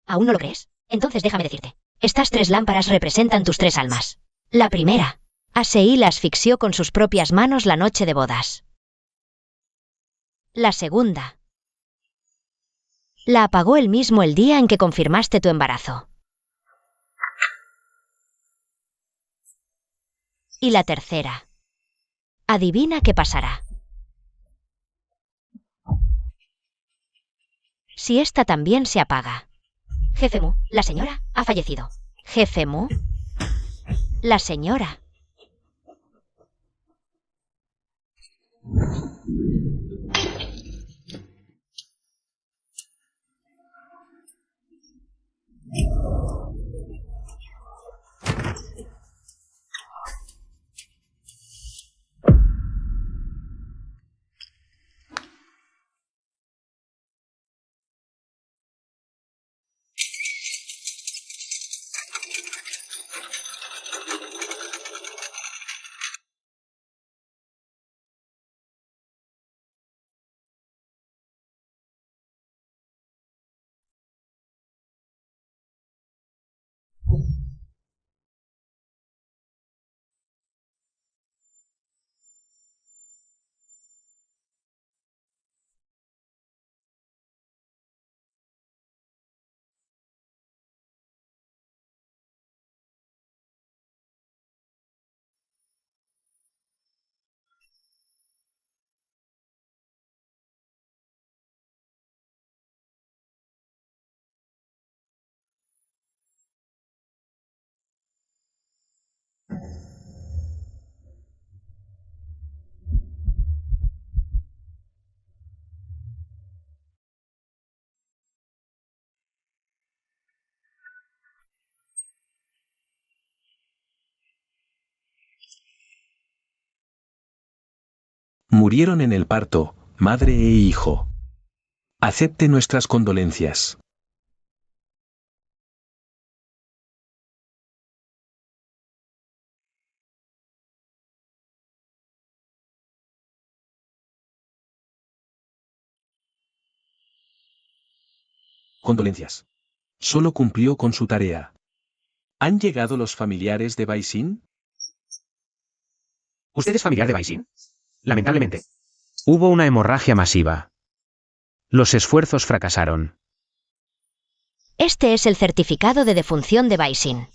¿Aún no lo crees? Entonces déjame decirte. Estas 3 lámparas representan tus 3 almas. La primera. Asei la asfixió con sus propias manos la noche de bodas. La segunda. La apagó él mismo el día en que confirmaste tu embarazo. Y la tercera. Adivina qué pasará. Si esta también se apaga. Jefe Mu, la señora, ha fallecido. Jefe Mu. La señora. Murieron en el parto, madre e hijo. Acepte nuestras condolencias. Condolencias. Solo cumplió con su tarea. ¿Han llegado los familiares de Baisin? ¿Usted es familiar de Baisin? Lamentablemente. Hubo una hemorragia masiva. Los esfuerzos fracasaron. Este es el certificado de defunción de Baisin.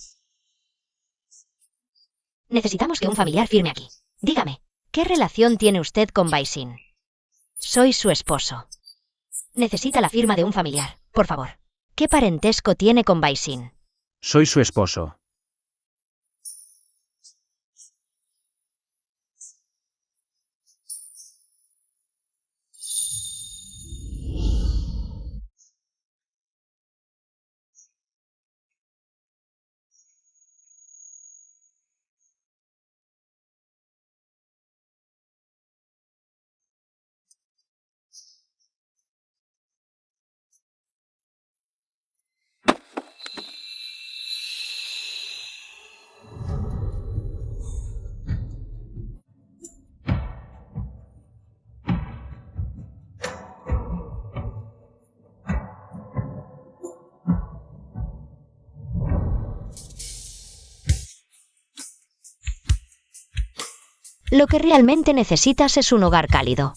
Necesitamos que un familiar firme aquí. Dígame, ¿qué relación tiene usted con Baisin? Soy su esposo. Necesita la firma de un familiar, por favor. ¿Qué parentesco tiene con Baisin? Soy su esposo. Lo que realmente necesitas es un hogar cálido.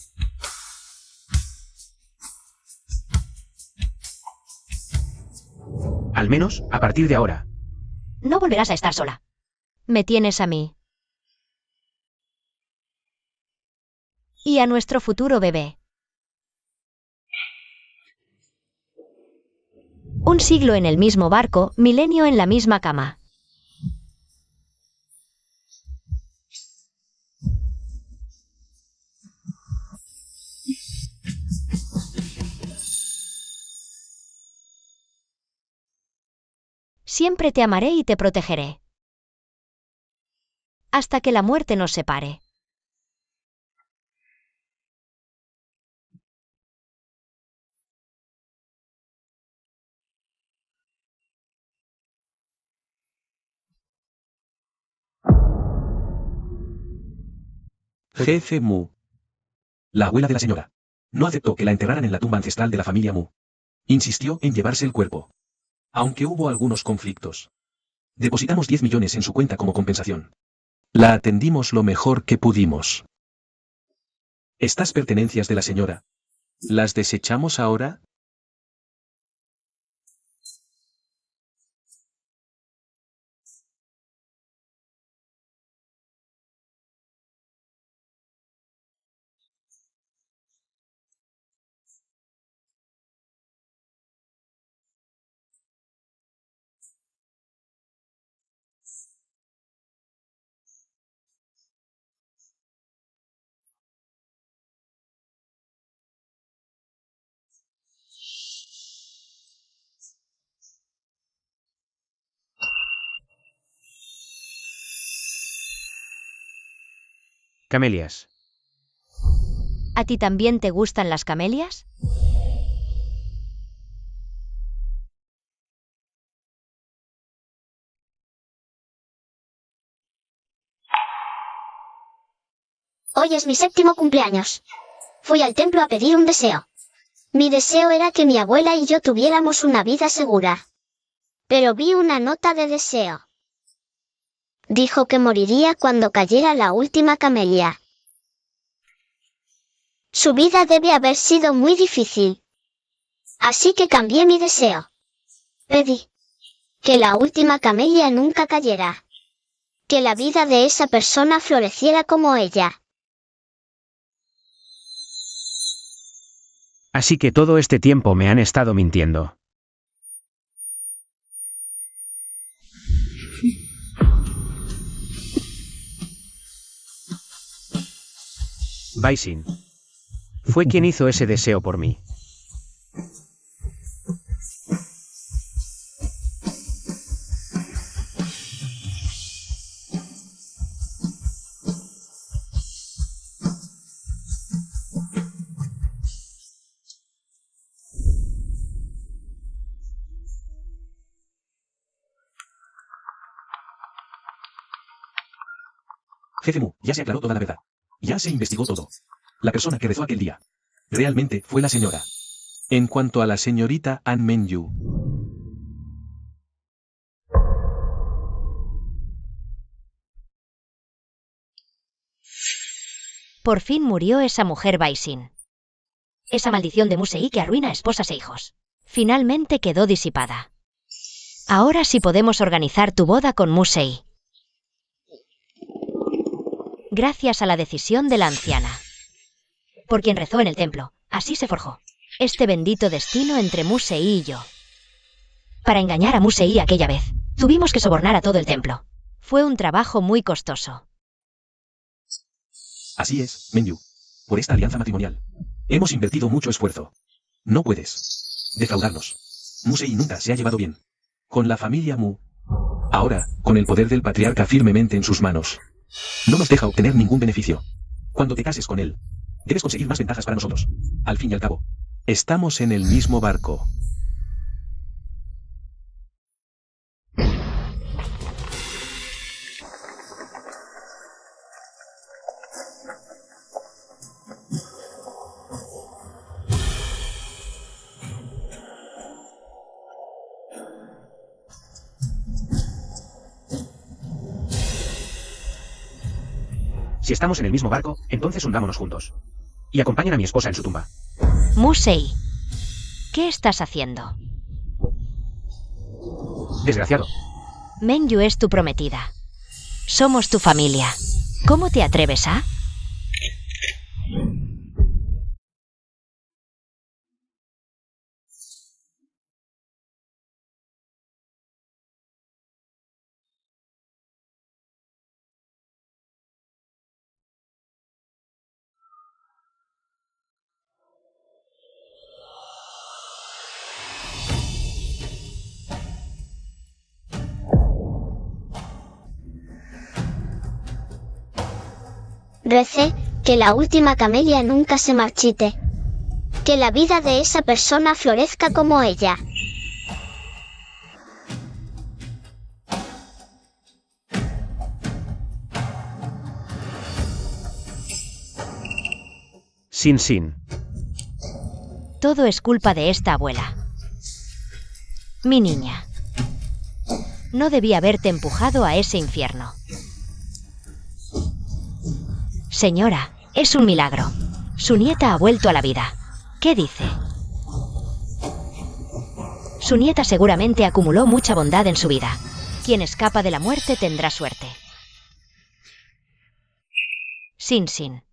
Al menos, a partir de ahora. No volverás a estar sola. Me tienes a mí. Y a nuestro futuro bebé. Un siglo en el mismo barco, milenio en la misma cama. Siempre te amaré y te protegeré. Hasta que la muerte nos separe. Jefe Mu. La abuela de la señora. No aceptó que la enterraran en la tumba ancestral de la familia Mu. Insistió en llevarse el cuerpo. Aunque hubo algunos conflictos. Depositamos 10 millones en su cuenta como compensación. La atendimos lo mejor que pudimos. Estas pertenencias de la señora, ¿las desechamos ahora? Camelias. ¿A ti también te gustan las camelias? Hoy es mi 7º cumpleaños. Fui al templo a pedir un deseo. Mi deseo era que mi abuela y yo tuviéramos una vida segura. Pero vi una nota de deseo. Dijo que moriría cuando cayera la última camelia. Su vida debe haber sido muy difícil. Así que cambié mi deseo. Pedí que la última camelia nunca cayera. Que la vida de esa persona floreciera como ella. Así que todo este tiempo me han estado mintiendo. Baisin. Fue quien hizo ese deseo por mí. Jefe Mu, ya se aclaró toda la verdad. Ya se investigó todo. La persona que rezó aquel día. Realmente fue la señora. En cuanto a la señorita An Mengyu. Por fin murió esa mujer Baisin. Esa maldición de Musei que arruina a esposas e hijos. Finalmente quedó disipada. Ahora sí podemos organizar tu boda con Musei. Gracias a la decisión de la anciana. Por quien rezó en el templo, así se forjó este bendito destino entre Musei y yo. Para engañar a Musei aquella vez, tuvimos que sobornar a todo el templo. Fue un trabajo muy costoso. Así es, Mengyu. Por esta alianza matrimonial. Hemos invertido mucho esfuerzo. No puedes defraudarnos. Musei nunca se ha llevado bien con la familia Mu. Ahora, con el poder del patriarca firmemente en sus manos, no nos deja obtener ningún beneficio. Cuando te cases con él, debes conseguir más ventajas para nosotros. Al fin y al cabo, estamos en el mismo barco. Si estamos en el mismo barco, entonces hundámonos juntos. Y acompañen a mi esposa en su tumba. Musei, ¿qué estás haciendo? Desgraciado. Mengyu es tu prometida. Somos tu familia. ¿Cómo te atreves a...? Recé que la última camelia nunca se marchite. Que la vida de esa persona florezca como ella. Sin Sin. Todo es culpa de esta abuela. Mi niña. No debí haberte empujado a ese infierno. Señora, es un milagro. Su nieta ha vuelto a la vida. ¿Qué dice? Su nieta seguramente acumuló mucha bondad en su vida. Quien escapa de la muerte tendrá suerte. Sin Sin.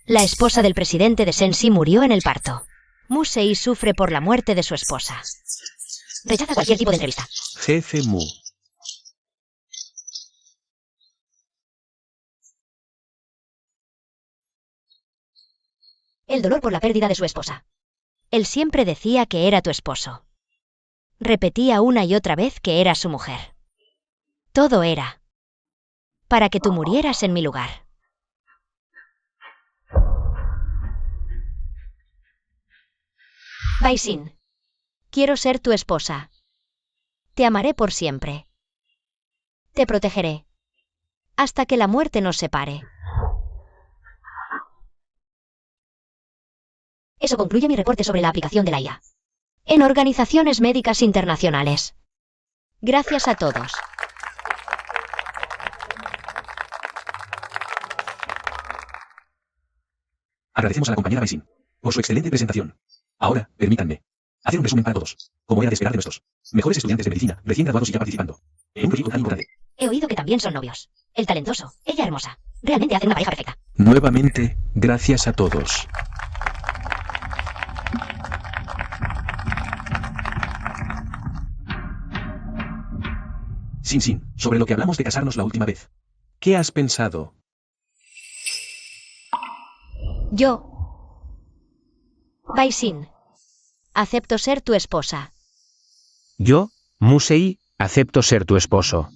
La esposa del presidente de Sensi murió en el parto. Musei sufre por la muerte de su esposa. Rechaza cualquier tipo de entrevista. Jefe Mu. El dolor por la pérdida de su esposa. Él siempre decía que era tu esposo. Repetía una y otra vez que era su mujer. Todo era para que tú murieras en mi lugar. Baisin. Quiero ser tu esposa. Te amaré por siempre. Te protegeré. Hasta que la muerte nos separe. Eso concluye mi reporte sobre la aplicación de la IA. En organizaciones médicas internacionales. Gracias a todos. Agradecemos a la compañera Baisin por su excelente presentación. Ahora, permítanme hacer un resumen para todos, como era de esperar de nuestros mejores estudiantes de medicina, recién graduados y ya participando en un proyecto tan importante. He oído que también son novios. El talentoso, ella hermosa. Realmente hacen una pareja perfecta. Nuevamente, gracias a todos. Sin Sin, sobre lo que hablamos de casarnos la última vez. ¿Qué has pensado? Yo. Baisin. Acepto ser tu esposa. Yo, Musei, acepto ser tu esposo.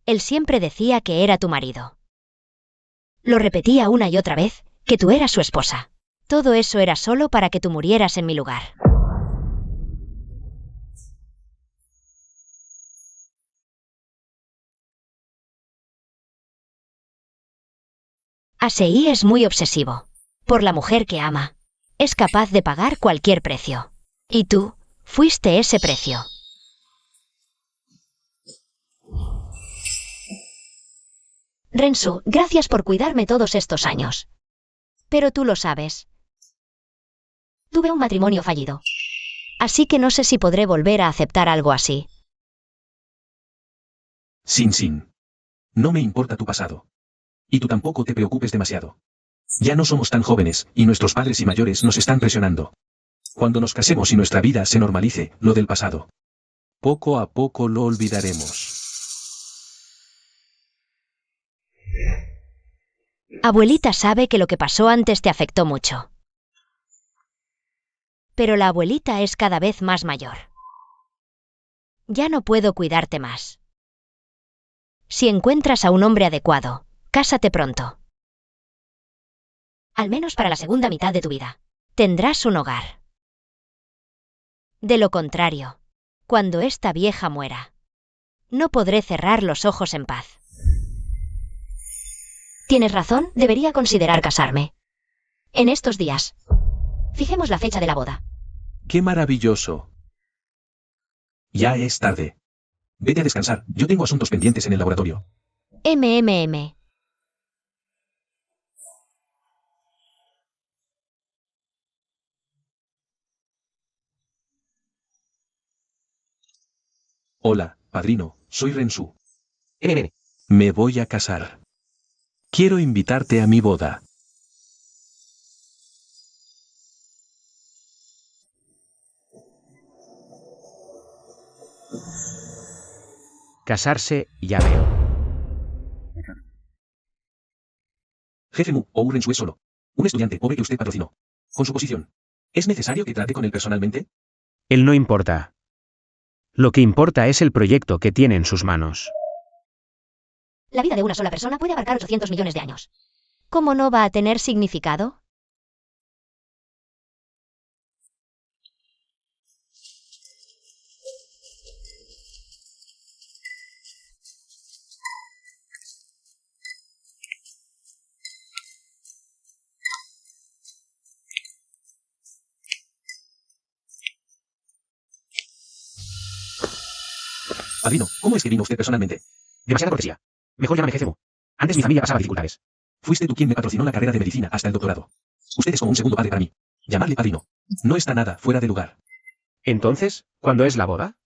Él siempre decía que era tu marido. Lo repetía una y otra vez, que tú eras su esposa. Todo eso era solo para que tú murieras en mi lugar. Asei es muy obsesivo. Por la mujer que ama. Es capaz de pagar cualquier precio. Y tú, fuiste ese precio. Rensu, gracias por cuidarme todos estos años. Pero tú lo sabes. Tuve un matrimonio fallido. Así que no sé si podré volver a aceptar algo así. Sin Sin. No me importa tu pasado. Y tú tampoco te preocupes demasiado. Ya no somos tan jóvenes, y nuestros padres y mayores nos están presionando. Cuando nos casemos y nuestra vida se normalice, lo del pasado. Poco a poco lo olvidaremos. Abuelita sabe que lo que pasó antes te afectó mucho. Pero la abuelita es cada vez más mayor. Ya no puedo cuidarte más. Si encuentras a un hombre adecuado, cásate pronto. Al menos para la segunda mitad de tu vida. Tendrás un hogar. De lo contrario, cuando esta vieja muera, no podré cerrar los ojos en paz. Tienes razón, debería considerar casarme. En estos días. Fijemos la fecha de la boda. ¡Qué maravilloso! Ya es tarde. Vete a descansar, yo tengo asuntos pendientes en el laboratorio. MMM. Hola, padrino, soy Rensu. Ven. Me voy a casar. Quiero invitarte a mi boda. Casarse, ya veo. Jefe Mu, o Rensu es solo un estudiante pobre que usted patrocinó. Con su posición, ¿es necesario que trate con él personalmente? Él no importa. Lo que importa es el proyecto que tiene en sus manos. La vida de una sola persona puede abarcar 800 millones de años. ¿Cómo no va a tener significado? Padrino, ¿cómo es que vino usted personalmente? Demasiada cortesía. Mejor llámame jefe Mu. Antes mi familia pasaba dificultades. Fuiste tú quien me patrocinó la carrera de medicina hasta el doctorado. Usted es como un segundo padre para mí. Llamarle padrino no está nada fuera de lugar. Entonces, ¿cuándo es la boda?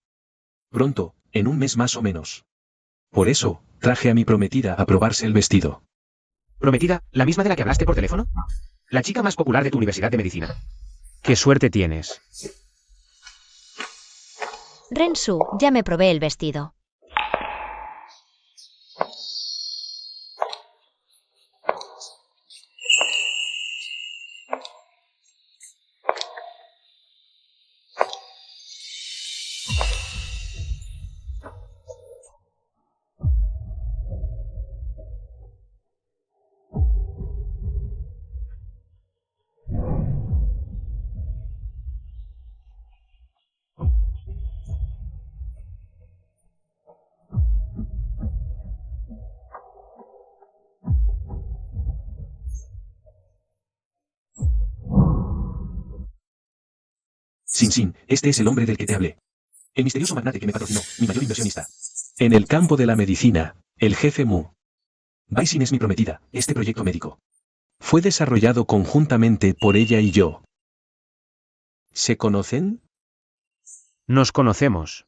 Pronto, en un mes más o menos. Por eso, traje a mi prometida a probarse el vestido. ¿Prometida, la misma de la que hablaste por teléfono? La chica más popular de tu universidad de medicina. Qué suerte tienes. Rensu, ya me probé el vestido. Sin, este es el hombre del que te hablé. El misterioso magnate que me patrocinó, mi mayor inversionista. En el campo de la medicina, el jefe Mu. Baisin es mi prometida, este proyecto médico. Fue desarrollado conjuntamente por ella y yo. ¿Se conocen? Nos conocemos.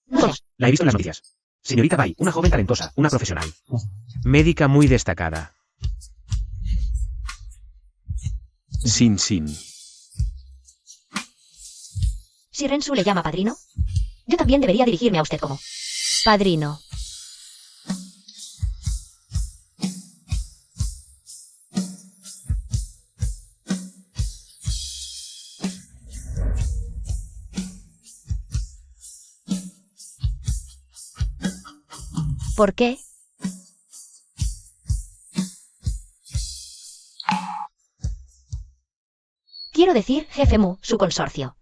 No sé. La he visto en las noticias. Señorita Bai, una joven talentosa, una profesional. Médica muy destacada. Sin. Si Rensu le llama padrino, yo también debería dirigirme a usted como padrino. ¿Por qué? Quiero decir, jefe Mu, su consorcio.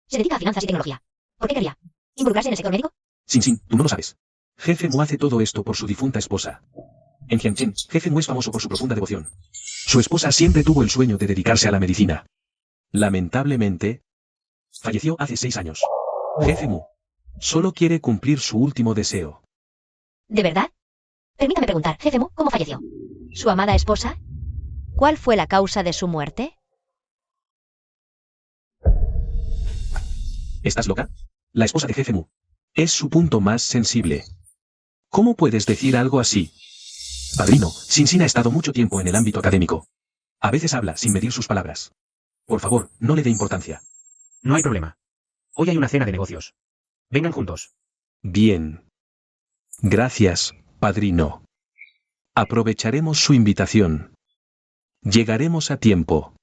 Se dedica a finanzas y tecnología. ¿Por qué quería involucrarse en el sector médico? Sin, tú no lo sabes. Jefe Mu hace todo esto por su difunta esposa. En Jiangchen, Jefe Mu es famoso por su profunda devoción. Su esposa siempre tuvo el sueño de dedicarse a la medicina. Lamentablemente, falleció hace 6 años. Jefe Mu solo quiere cumplir su último deseo. ¿De verdad? Permítame preguntar, jefe Mu, ¿cómo falleció? ¿Su amada esposa? ¿Cuál fue la causa de su muerte? ¿Estás loca? La esposa de Jefe Mu es su punto más sensible. ¿Cómo puedes decir algo así? Padrino, Sin ha estado mucho tiempo en el ámbito académico. A veces habla sin medir sus palabras. Por favor, no le dé importancia. No hay problema. Hoy hay una cena de negocios. Vengan juntos. Bien. Gracias, padrino. Aprovecharemos su invitación. Llegaremos a tiempo.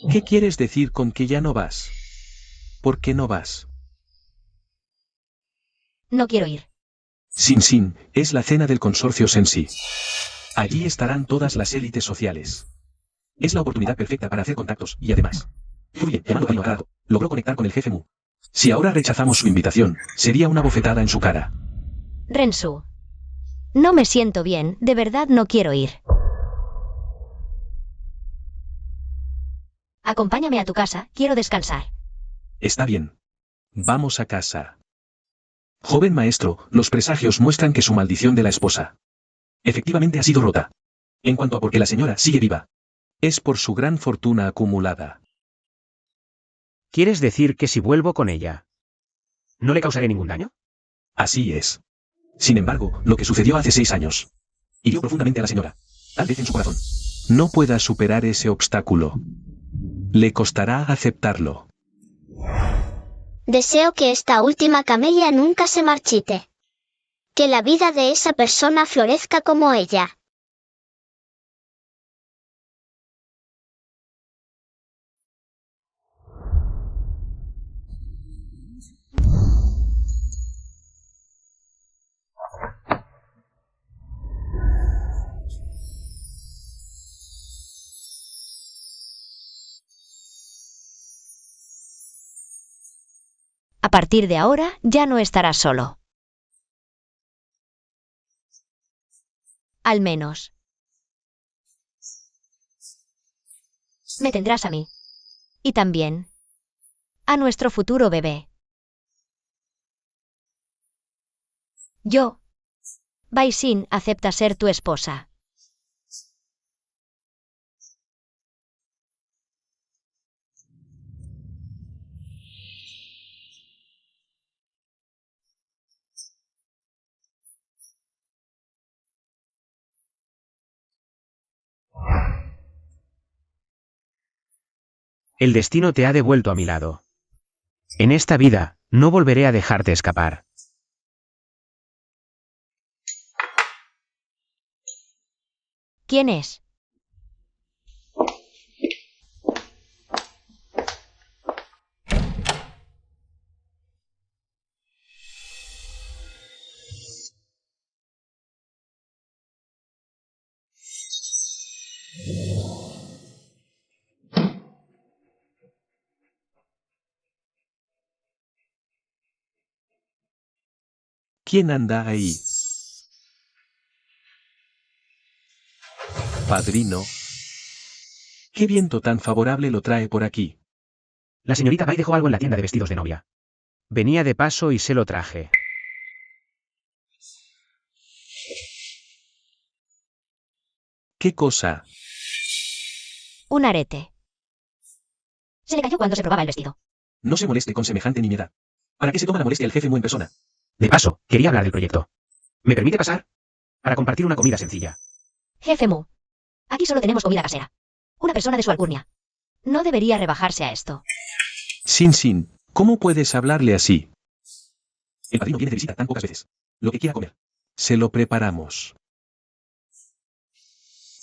¿Qué quieres decir con que ya no vas? ¿Por qué no vas? No quiero ir. Sin, es la cena del consorcio Sensi. Allí estarán todas las élites sociales. Es la oportunidad perfecta para hacer contactos y además, fluye, llamando padrino a cada rato, logró conectar con el jefe Mu. Si ahora rechazamos su invitación, sería una bofetada en su cara. Rensu. No me siento bien, de verdad no quiero ir. Acompáñame a tu casa, quiero descansar. Está bien. Vamos a casa. Joven maestro, los presagios muestran que su maldición de la esposa efectivamente ha sido rota. En cuanto a por qué la señora sigue viva, es por su gran fortuna acumulada. ¿Quieres decir que si vuelvo con ella, no le causaré ningún daño? Así es. Sin embargo, lo que sucedió hace 6 años hirió profundamente a la señora, tal vez en su corazón. No pueda superar ese obstáculo. Le costará aceptarlo. Deseo que esta última camelia nunca se marchite. Que la vida de esa persona florezca como ella. A partir de ahora ya no estarás solo. Al menos. Me tendrás a mí. Y también a nuestro futuro bebé. Yo, Bai Xin, acepta ser tu esposa. El destino te ha devuelto a mi lado. En esta vida, no volveré a dejarte escapar. ¿Quién es? ¿Quién anda ahí? Padrino. ¿Qué viento tan favorable lo trae por aquí? La señorita Bai dejó algo en la tienda de vestidos de novia. Venía de paso y se lo traje. ¿Qué cosa? Un arete. Se le cayó cuando se probaba el vestido. No se moleste con semejante nimiedad. ¿Para qué se toma la molestia el jefe Mu en persona? De paso, quería hablar del proyecto. ¿Me permite pasar? Para compartir una comida sencilla. Jefe Mu. Aquí solo tenemos comida casera. Una persona de su alcurnia. No debería rebajarse a esto. Sin, ¿cómo puedes hablarle así? El padrino viene de visita tan pocas veces. Lo que quiera comer. Se lo preparamos.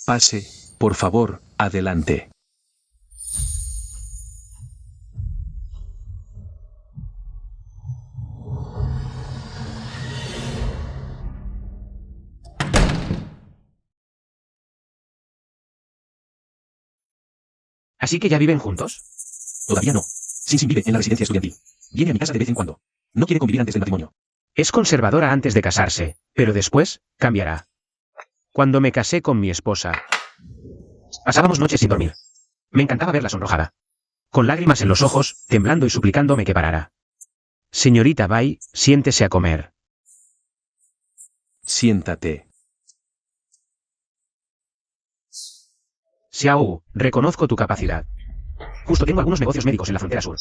Pase, por favor, adelante. ¿Así que ya viven juntos? Todavía no. Sin vive en la residencia estudiantil. Viene a mi casa de vez en cuando. No quiere convivir antes del matrimonio. Es conservadora antes de casarse, pero después, cambiará. Cuando me casé con mi esposa, pasábamos noches sin dormir. Me encantaba verla sonrojada. Con lágrimas en los ojos, temblando y suplicándome que parara. Señorita Bai, siéntese a comer. Siéntate. Xiao, reconozco tu capacidad. Justo tengo algunos negocios médicos en la frontera sur.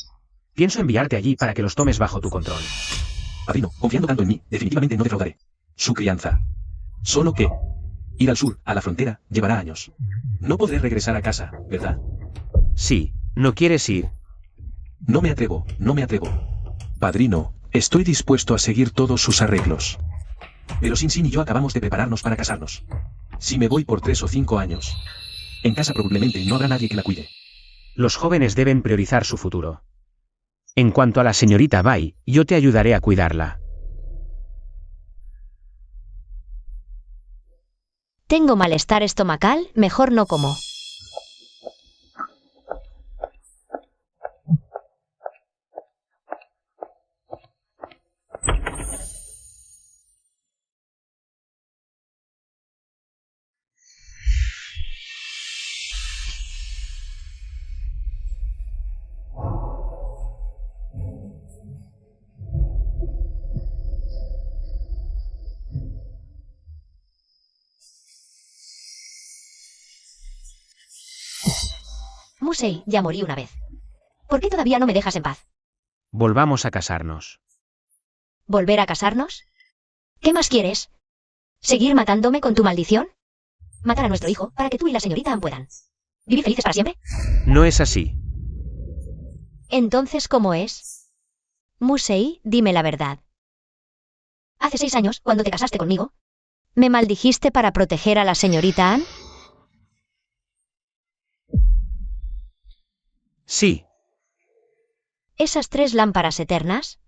Pienso enviarte allí para que los tomes bajo tu control. Padrino, confiando tanto en mí, definitivamente no defraudaré. Su crianza. Solo que ir al sur, a la frontera, llevará años. No podré regresar a casa, ¿verdad? Sí, ¿no quieres ir? No me atrevo. Padrino, estoy dispuesto a seguir todos sus arreglos. Pero Sin y yo acabamos de prepararnos para casarnos. Si me voy por 3 o 5 años, en casa probablemente no habrá nadie que la cuide. Los jóvenes deben priorizar su futuro. En cuanto a la señorita Bai, yo te ayudaré a cuidarla. Tengo malestar estomacal, mejor no como. Musei, ya morí una vez. ¿Por qué todavía no me dejas en paz? Volvamos a casarnos. ¿Volver a casarnos? ¿Qué más quieres? ¿Seguir matándome con tu maldición? Matar a nuestro hijo para que tú y la señorita Ann puedan vivir felices para siempre. No es así. Entonces, ¿cómo es? Musei, dime la verdad. Hace 6 años, cuando te casaste conmigo, ¿me maldijiste para proteger a la señorita Ann? Sí. ¿Esas 3 lámparas eternas?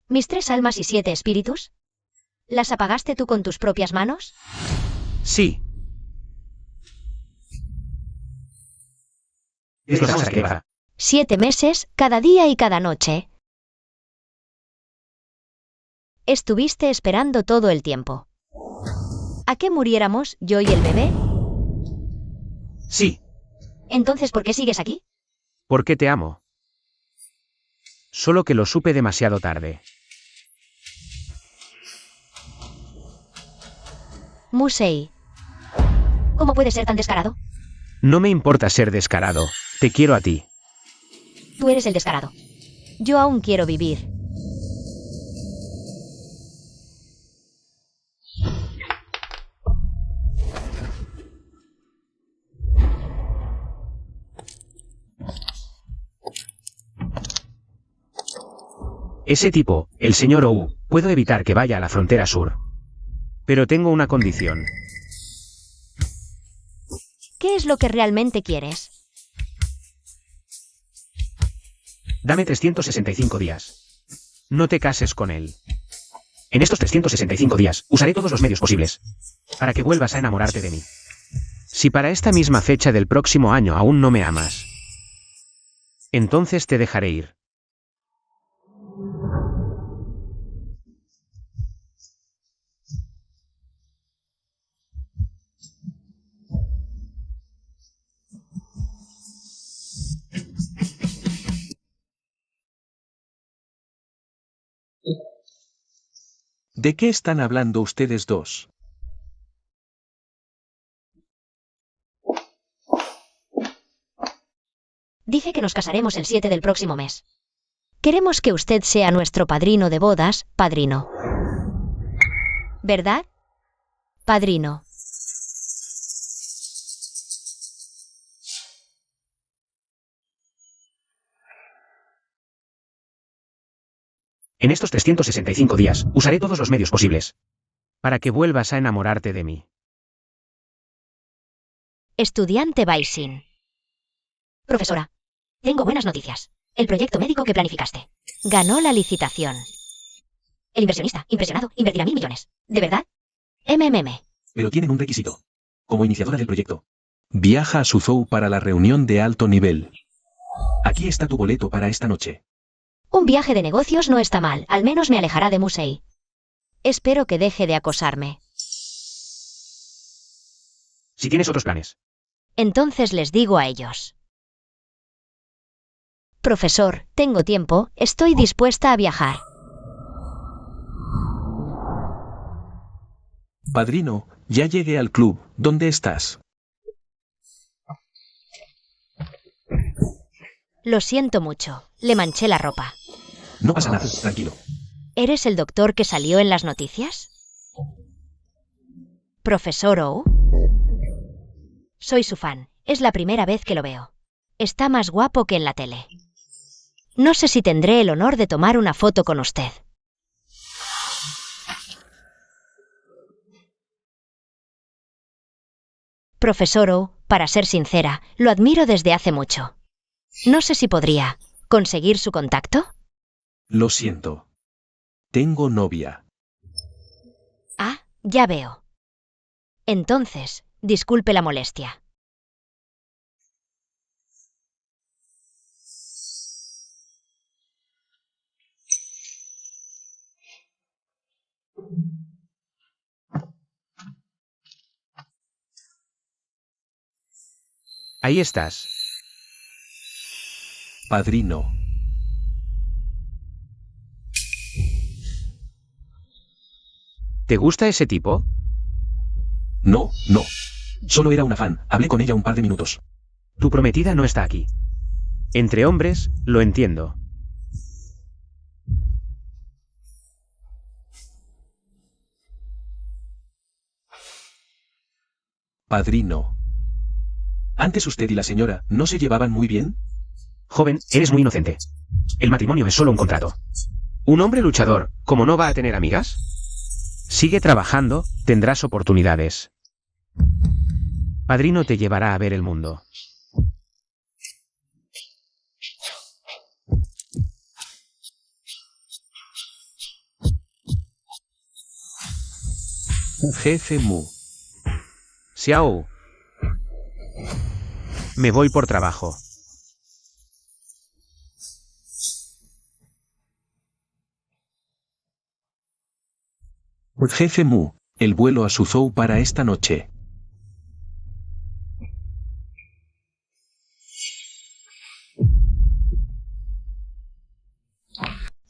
¿Mis 3 almas y 7 espíritus? ¿Las apagaste tú con tus propias manos? Sí. Es la cosa que va. 7 meses, cada día y cada noche. Estuviste esperando todo el tiempo. ¿A qué muriéramos, yo y el bebé? Sí. Entonces, ¿por qué sigues aquí? Porque te amo. Solo que lo supe demasiado tarde. Musei. ¿Cómo puedes ser tan descarado? No me importa ser descarado. Te quiero a ti. Tú eres el descarado. Yo aún quiero vivir. Ese tipo, el señor Ou, puedo evitar que vaya a la frontera sur. Pero tengo una condición. ¿Qué es lo que realmente quieres? Dame 365 días. No te cases con él. En estos 365 días, usaré todos los medios posibles para que vuelvas a enamorarte de mí. Si para esta misma fecha del próximo año aún no me amas, entonces te dejaré ir. ¿De qué están hablando ustedes dos? Dije que nos casaremos el 7 del próximo mes. Queremos que usted sea nuestro padrino de bodas, padrino. ¿Verdad? Padrino. En estos 365 días, usaré todos los medios posibles para que vuelvas a enamorarte de mí. Estudiante Baisin. Profesora, tengo buenas noticias. El proyecto médico que planificaste ganó la licitación. El inversionista, impresionado, invertirá 1.000 millones. ¿De verdad? Pero tienen un requisito. Como iniciadora del proyecto, viaja a Suzhou para la reunión de alto nivel. Aquí está tu boleto para esta noche. Un viaje de negocios no está mal, al menos me alejará de Musei. Espero que deje de acosarme. Si tienes otros planes. Entonces les digo a ellos. Profesor, tengo tiempo, estoy dispuesta a viajar. Padrino, ya llegué al club. ¿Dónde estás? Lo siento mucho, le manché la ropa. No pasa nada, tranquilo. ¿Eres el doctor que salió en las noticias? ¿Profesor Ou? Soy su fan, es la primera vez que lo veo. Está más guapo que en la tele. No sé si tendré el honor de tomar una foto con usted. Profesor Ou, para ser sincera, lo admiro desde hace mucho. No sé si podría conseguir su contacto. Lo siento. Tengo novia. Ah, ya veo. Entonces, disculpe la molestia. Ahí estás. Padrino. ¿Te gusta ese tipo? No, no. Solo era una fan. Hablé con ella un par de minutos. Tu prometida no está aquí. Entre hombres, lo entiendo. Padrino. Antes usted y la señora, ¿no se llevaban muy bien? Joven, eres muy inocente. El matrimonio es solo un contrato. Un hombre luchador, ¿cómo no va a tener amigas? Sigue trabajando, tendrás oportunidades. Padrino te llevará a ver el mundo. Jefe Mu. Xiao. Me voy por trabajo. Jefe Mu, el vuelo a Suzhou para esta noche.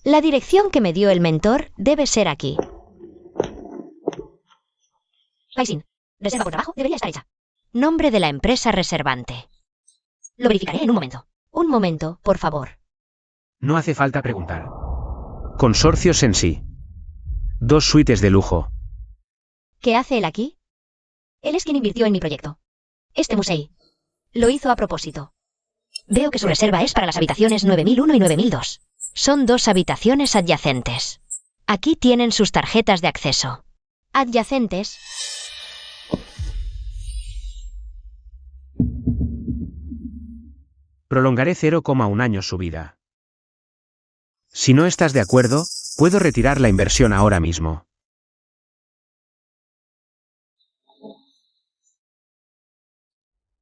La dirección que me dio el mentor debe ser aquí. Paisin, reserva por trabajo debería estar hecha. Nombre de la empresa reservante. Lo verificaré en un momento. Un momento, por favor. No hace falta preguntar. Consorcio Sensi. 2 suites de lujo. ¿Qué hace él aquí? Él es quien invirtió en mi proyecto. Este museo. Lo hizo a propósito. Veo que su reserva es para las habitaciones 9001 y 9002. Son 2 habitaciones adyacentes. Aquí tienen sus tarjetas de acceso. Adyacentes. Prolongaré 0,1 años su vida. Si no estás de acuerdo, puedo retirar la inversión ahora mismo.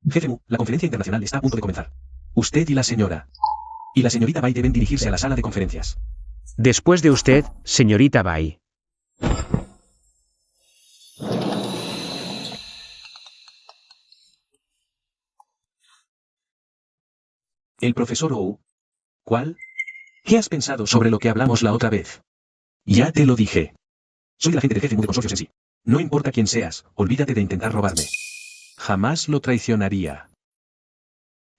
Jefe Mu, la conferencia internacional está a punto de comenzar. Usted y la señora. Y la señorita Bai deben dirigirse a la sala de conferencias. Después de usted, señorita Bai. El profesor Ou. ¿Cuál? ¿Qué has pensado sobre lo que hablamos la otra vez? Ya te lo dije. Soy el agente de jefe Mu de Consorcio Sensi. No importa quién seas, olvídate de intentar robarme. Jamás lo traicionaría.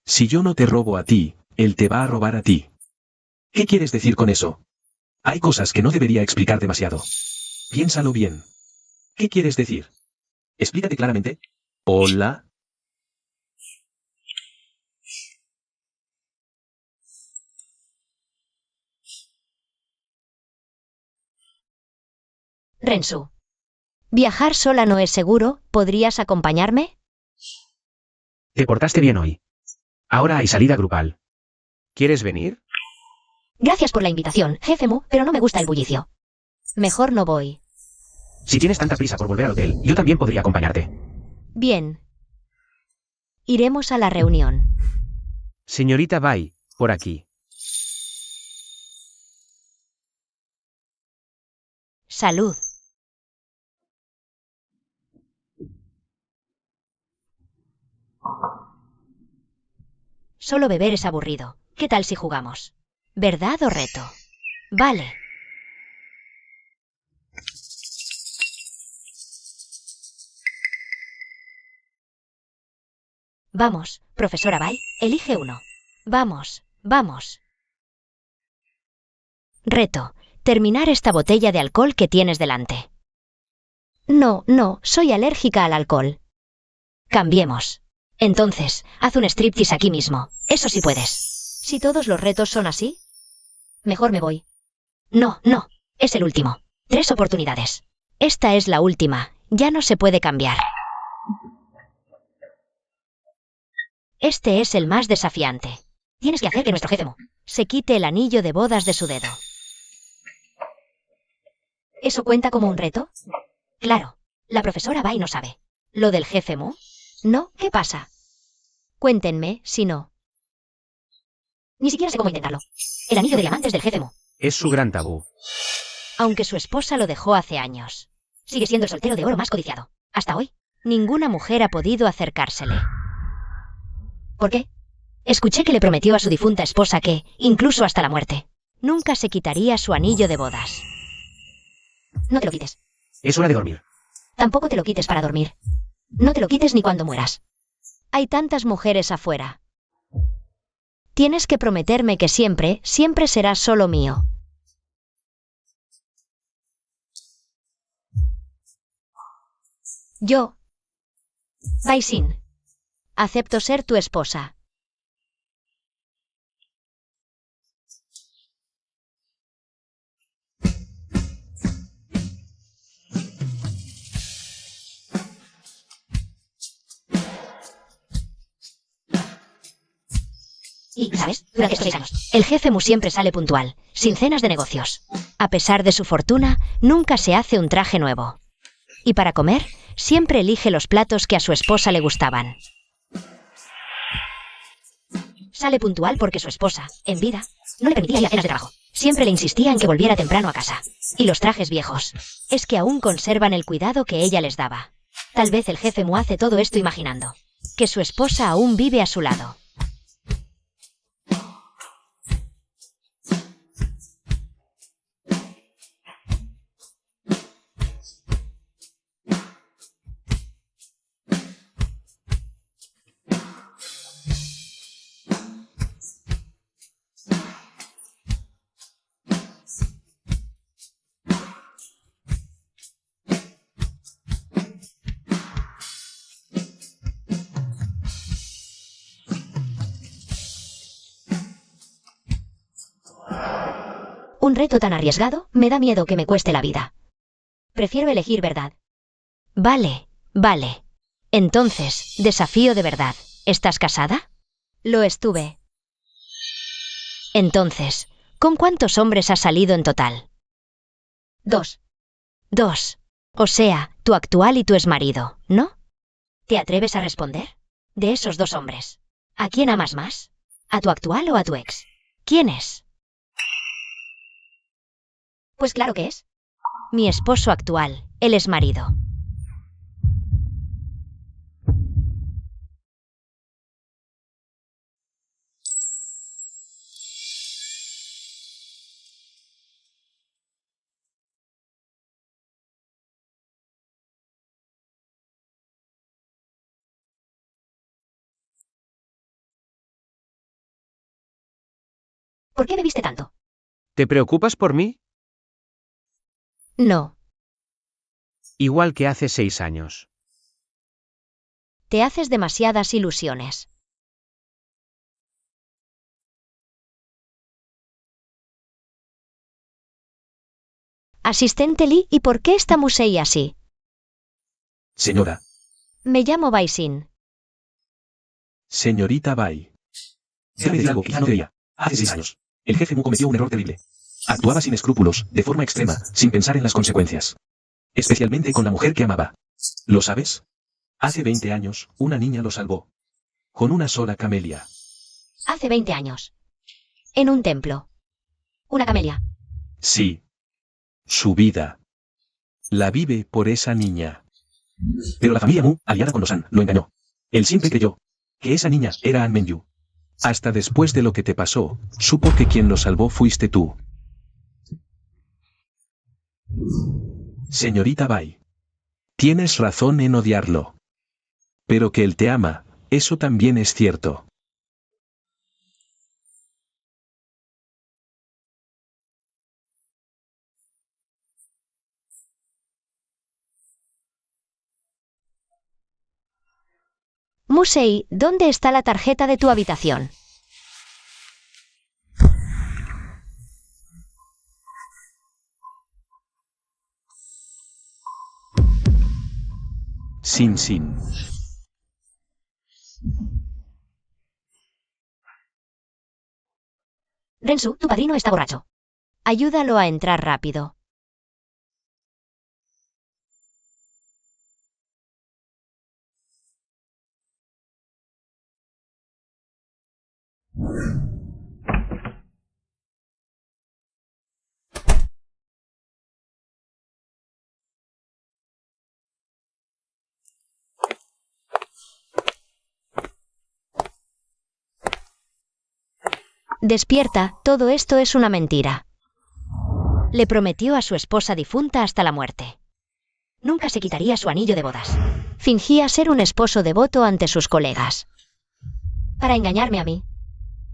Si yo no te robo a ti, él te va a robar a ti. ¿Qué quieres decir con eso? Hay cosas que no debería explicar demasiado. Piénsalo bien. ¿Qué quieres decir? Explícate claramente. Hola. Rensu. Viajar sola no es seguro, ¿podrías acompañarme? Te portaste bien hoy. Ahora hay salida grupal. ¿Quieres venir? Gracias por la invitación, jefe Mu, pero no me gusta el bullicio. Mejor no voy. Si tienes tanta prisa por volver al hotel, yo también podría acompañarte. Bien. Iremos a la reunión. Señorita Bai, por aquí. Salud. Solo beber es aburrido. ¿Qué tal si jugamos? ¿Verdad o reto? Vale. Vamos, profesora Bai, elige uno. Vamos, vamos. Reto. Terminar esta botella de alcohol que tienes delante. No, soy alérgica al alcohol. Cambiemos. Entonces, haz un striptease aquí mismo. Eso sí puedes. Si todos los retos son así, mejor me voy. No, es el último. 3 oportunidades. Esta es la última. Ya no se puede cambiar. Este es el más desafiante. Tienes que hacer que nuestro jefe Mu se quite el anillo de bodas de su dedo. ¿Eso cuenta como un reto? Claro, la profesora Bai no sabe. ¿Lo del jefe Mu? ¿No? ¿Qué pasa? Cuéntenme, si no. Ni siquiera sé cómo intentarlo. El anillo de diamantes del jefe Mu. Es su gran tabú. Aunque su esposa lo dejó hace años. Sigue siendo el soltero de oro más codiciado. Hasta hoy, ninguna mujer ha podido acercársele. ¿Por qué? Escuché que le prometió a su difunta esposa que, incluso hasta la muerte, nunca se quitaría su anillo de bodas. No te lo quites. Es hora de dormir. Tampoco te lo quites para dormir. No te lo quites ni cuando mueras. Hay tantas mujeres afuera. Tienes que prometerme que siempre, siempre serás solo mío. Yo, Baisin, acepto ser tu esposa. Y, ¿sabes? Durante estos 6 años, el jefe Mu siempre sale puntual, sin cenas de negocios. A pesar de su fortuna, nunca se hace un traje nuevo. Y para comer, siempre elige los platos que a su esposa le gustaban. Sale puntual porque su esposa, en vida, no le permitía ir a cenas de trabajo. Siempre le insistía en que volviera temprano a casa. Y los trajes viejos, es que aún conservan el cuidado que ella les daba. Tal vez el jefe Mu hace todo esto imaginando que su esposa aún vive a su lado. Un reto tan arriesgado me da miedo que me cueste la vida. Prefiero elegir verdad. Vale, vale. Entonces, desafío de verdad. ¿Estás casada? Lo estuve. Entonces, ¿con cuántos hombres has salido en total? 2. 2. O sea, tu actual y tu exmarido, ¿no? ¿Te atreves a responder? De esos 2 hombres, ¿a quién amas más? ¿A tu actual o a tu ex? ¿Quién es? Pues claro que es mi esposo actual, el exmarido. ¿Por qué bebiste tanto? ¿Te preocupas por mí? No. Igual que hace 6 años. Te haces demasiadas ilusiones. Asistente Lee, ¿y por qué está Musei así? Señora. Me llamo Baisin. Señorita Bai. Debe decir algo que ya no debía. Hace 6 años, el jefe Mu cometió un error terrible. Actuaba sin escrúpulos, de forma extrema, sin pensar en las consecuencias. Especialmente con la mujer que amaba. ¿Lo sabes? Hace 20 años, una niña lo salvó. Con una sola camelia. Hace 20 años. En un templo. Una camelia. Sí. Su vida. La vive por esa niña. Pero la familia Mu, aliada con los An, lo engañó. Él siempre creyó que esa niña era An Menyu. Hasta después de lo que te pasó, supo que quien lo salvó fuiste tú. Señorita Bai. Tienes razón en odiarlo. Pero que él te ama, eso también es cierto. Musei, ¿dónde está la tarjeta de tu habitación? Sin. Rensu, tu padrino está borracho. Ayúdalo a entrar rápido. Despierta, todo esto es una mentira. Le prometió a su esposa difunta hasta la muerte. Nunca se quitaría su anillo de bodas. Fingía ser un esposo devoto ante sus colegas. Para engañarme a mí.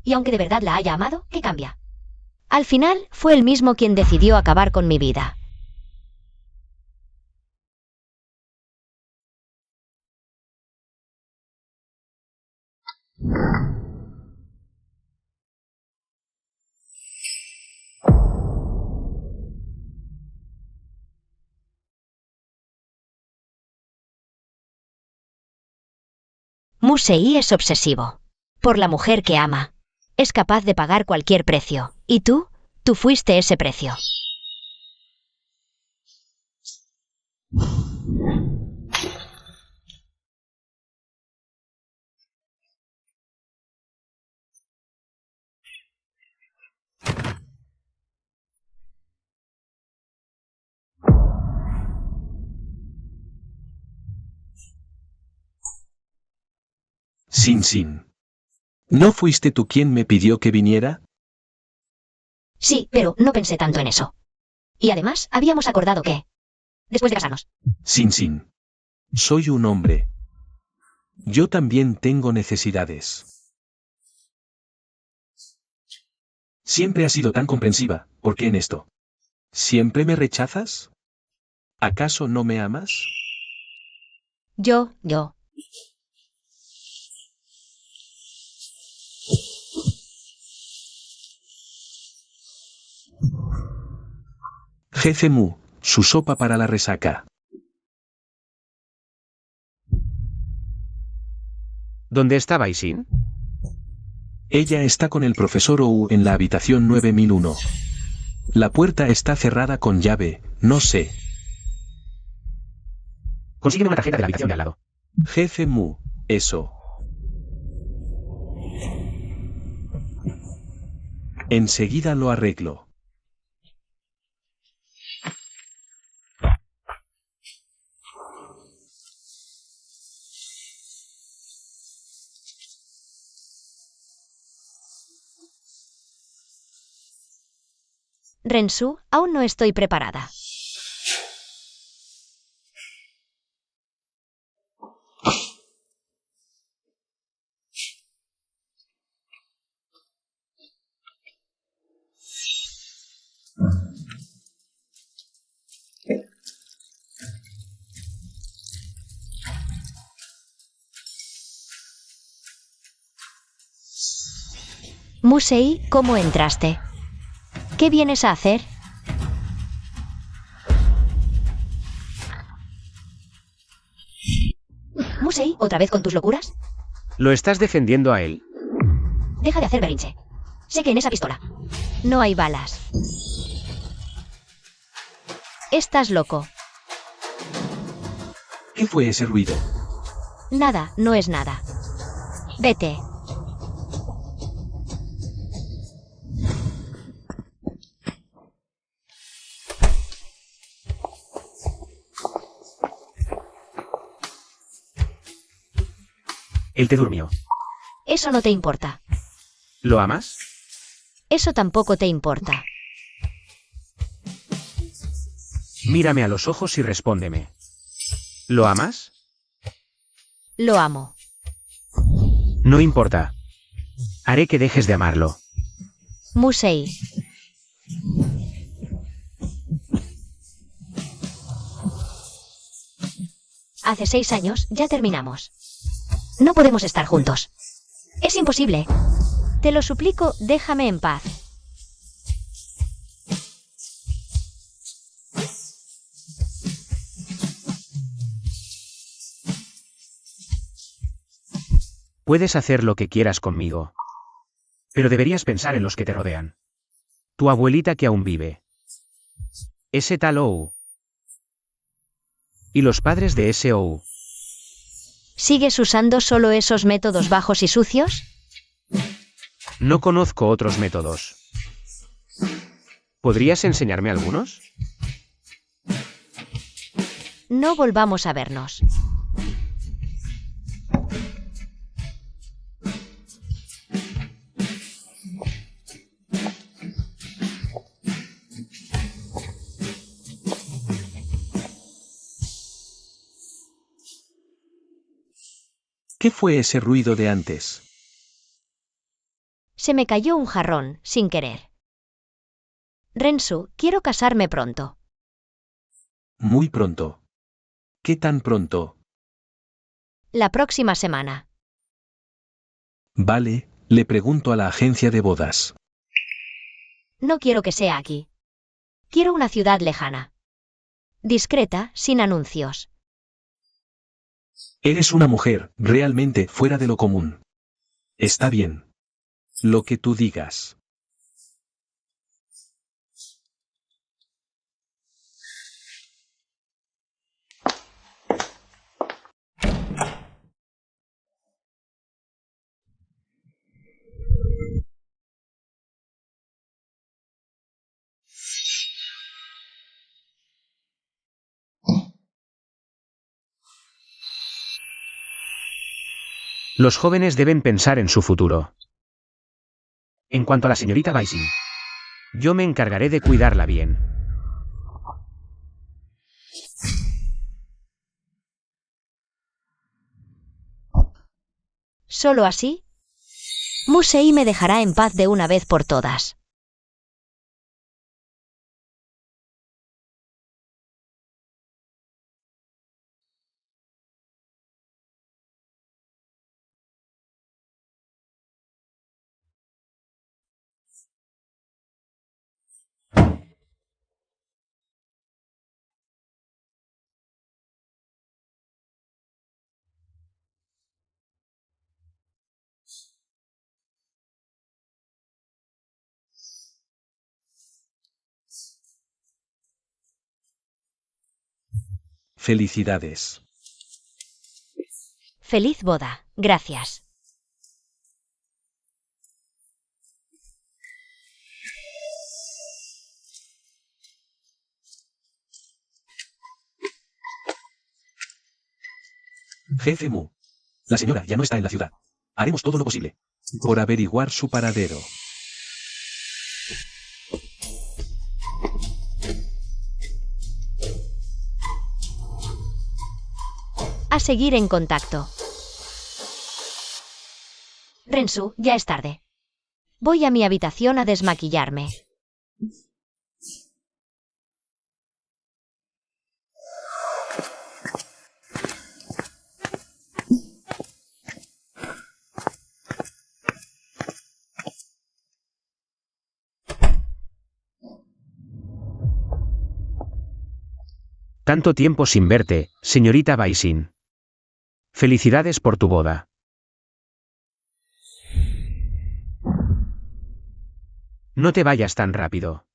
Y aunque de verdad la haya amado, ¿qué cambia? Al final, fue él mismo quien decidió acabar con mi vida. Musei es obsesivo. Por la mujer que ama. Es capaz de pagar cualquier precio. ¿Y tú? Tú fuiste ese precio. Sin. ¿No fuiste tú quien me pidió que viniera? Sí, pero no pensé tanto en eso. Y además, habíamos acordado que... Después de casarnos. Sin. Soy un hombre. Yo también tengo necesidades. Siempre has sido tan comprensiva, ¿por qué en esto? ¿Siempre me rechazas? ¿Acaso no me amas? Yo. Jefe Mu, su sopa para la resaca. ¿Dónde está Baisin? Ella está con el profesor Ou en la habitación 9001. La puerta está cerrada con llave, no sé. Consígueme una tarjeta de la habitación de al lado. Jefe Mu, eso. Enseguida lo arreglo. Rensu, aún no estoy preparada. Musei, ¿cómo entraste? ¿Qué vienes a hacer? Musei, ¿otra vez con tus locuras? ¿Lo estás defendiendo a él? Deja de hacer berrinche. Sé que en esa pistola no hay balas. Estás loco. ¿Qué fue ese ruido? Nada, no es nada. Vete. Él te durmió. Eso no te importa. ¿Lo amas? Eso tampoco te importa. Mírame a los ojos y respóndeme. ¿Lo amas? Lo amo. No importa. Haré que dejes de amarlo. Musei. Hace 6 años ya terminamos. No podemos estar juntos. Es imposible. Te lo suplico, déjame en paz. Puedes hacer lo que quieras conmigo. Pero deberías pensar en los que te rodean. Tu abuelita que aún vive. Ese tal Ou. Y los padres de ese Ou. ¿Sigues usando solo esos métodos bajos y sucios? No conozco otros métodos. ¿Podrías enseñarme algunos? No volvamos a vernos. ¿Qué fue ese ruido de antes? Se me cayó un jarrón, sin querer. Rensu, quiero casarme pronto. Muy pronto. ¿Qué tan pronto? La próxima semana. Vale, le pregunto a la agencia de bodas. No quiero que sea aquí. Quiero una ciudad lejana. Discreta, sin anuncios. Eres una mujer, realmente fuera de lo común. Está bien. Lo que tú digas. Los jóvenes deben pensar en su futuro. En cuanto a la señorita Baisin, yo me encargaré de cuidarla bien. ¿Solo así? Musei me dejará en paz de una vez por todas. Felicidades. Feliz boda, gracias. Jefe Mu. La señora ya no está en la ciudad. Haremos todo lo posible por averiguar su paradero. A seguir en contacto. Rensu, ya es tarde. Voy a mi habitación a desmaquillarme. Tanto tiempo sin verte, señorita Baisin. Felicidades por tu boda. No te vayas tan rápido.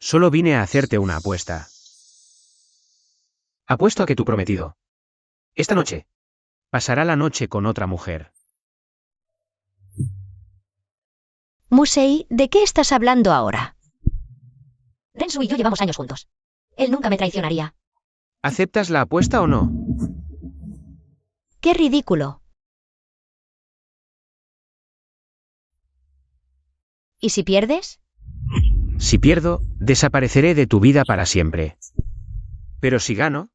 Solo vine a hacerte una apuesta. Apuesto a que tu prometido, esta noche, pasará la noche con otra mujer. Musei, ¿de qué estás hablando ahora? Rensu y yo llevamos años juntos. Él nunca me traicionaría. ¿Aceptas la apuesta o no? ¡Qué ridículo! ¿Y si pierdes? Si pierdo, desapareceré de tu vida para siempre. Pero si gano,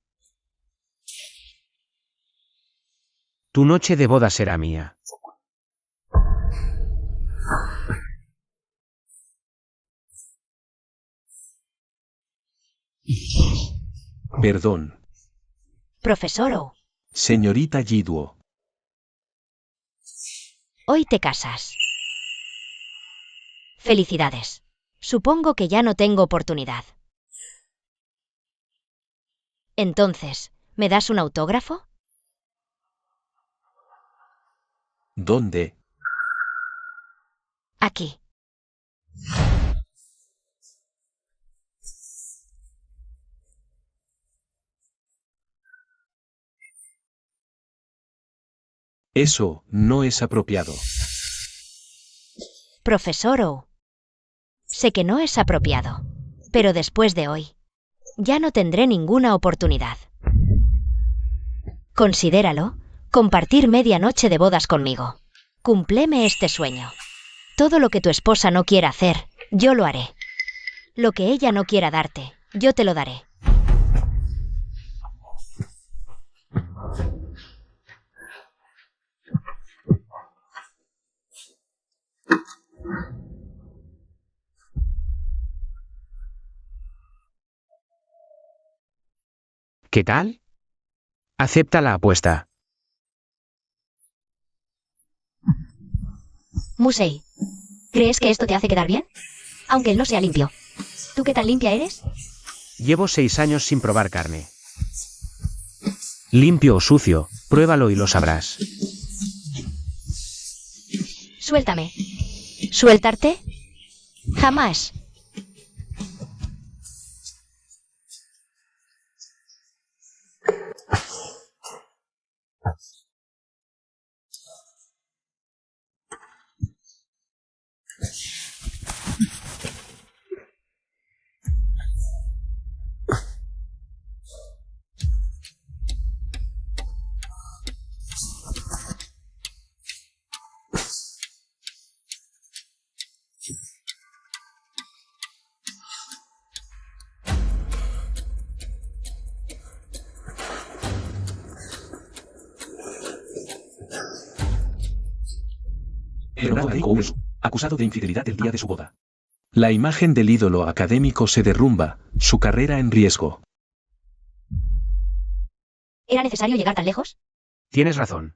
tu noche de boda será mía. Perdón. Profesor O, Señorita Yiduo. hoy te casas. Felicidades. Supongo que ya no tengo oportunidad. Entonces, ¿me das un autógrafo? ¿Dónde? Aquí. Eso no es apropiado. Profesor O. Sé que no es apropiado, pero después de hoy, ya no tendré ninguna oportunidad. Considéralo, compartir media noche de bodas conmigo. Cúmpleme este sueño. Todo lo que tu esposa no quiera hacer, yo lo haré. Lo que ella no quiera darte, yo te lo daré. ¿Qué tal? Acepta la apuesta. Musei, ¿crees que esto te hace quedar bien? Aunque él no sea limpio. ¿Tú qué tan limpia eres? Llevo 6 años sin probar carne. Limpio o sucio, pruébalo y lo sabrás. Suéltame. ¿Sueltarte? Jamás. Leonardo académico Ursu, acusado de infidelidad el día de su boda. La imagen del ídolo académico se derrumba, su carrera en riesgo. ¿Era necesario llegar tan lejos? Tienes razón.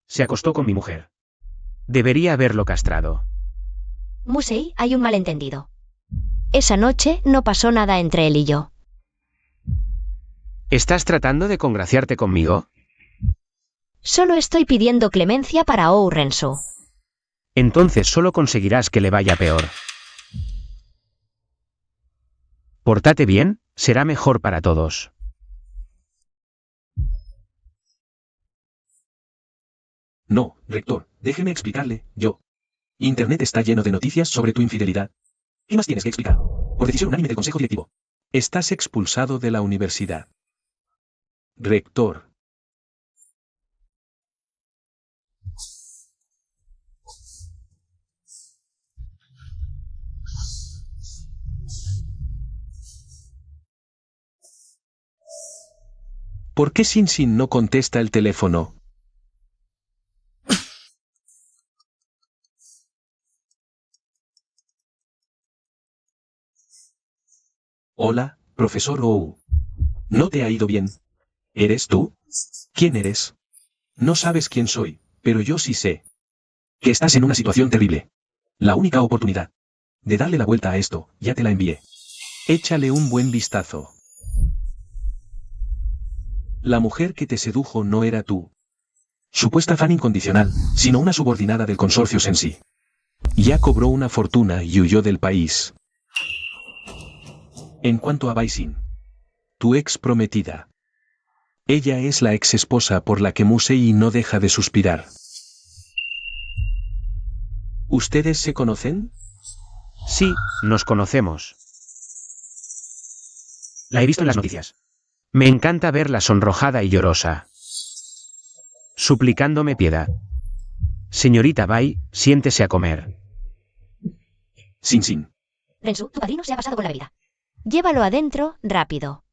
Se acostó con mi mujer. Debería haberlo castrado. Musei, hay un malentendido. Esa noche no pasó nada entre él y yo. ¿Estás tratando de congraciarte conmigo? Solo estoy pidiendo clemencia para Oh Rensu. Entonces solo conseguirás que le vaya peor. Pórtate bien, será mejor para todos. No, rector, déjeme explicarle, yo. Internet está lleno de noticias sobre tu infidelidad. ¿Qué más tienes que explicar? Por decisión unánime del consejo directivo. Estás expulsado de la universidad. Rector. ¿Por qué Sin Sin no contesta el teléfono? Hola, profesor Ou. ¿No te ha ido bien? ¿Eres tú? ¿Quién eres? No sabes quién soy, pero yo sí sé. Que estás en una situación terrible. La única oportunidad de darle la vuelta a esto, ya te la envié. Échale un buen vistazo. La mujer que te sedujo no era tú. Supuesta fan incondicional, sino una subordinada del consorcio Sensi. Ya cobró una fortuna y huyó del país. En cuanto a Baisin, tu ex prometida. Ella es la ex esposa por la que Musei no deja de suspirar. ¿Ustedes se conocen? Sí, nos conocemos. La he visto en las noticias. Me encanta verla sonrojada y llorosa. Suplicándome piedad. Señorita Bai, siéntese a comer. Sin Sin. Rensu, tu padrino se ha pasado con la bebida. Llévalo adentro, rápido.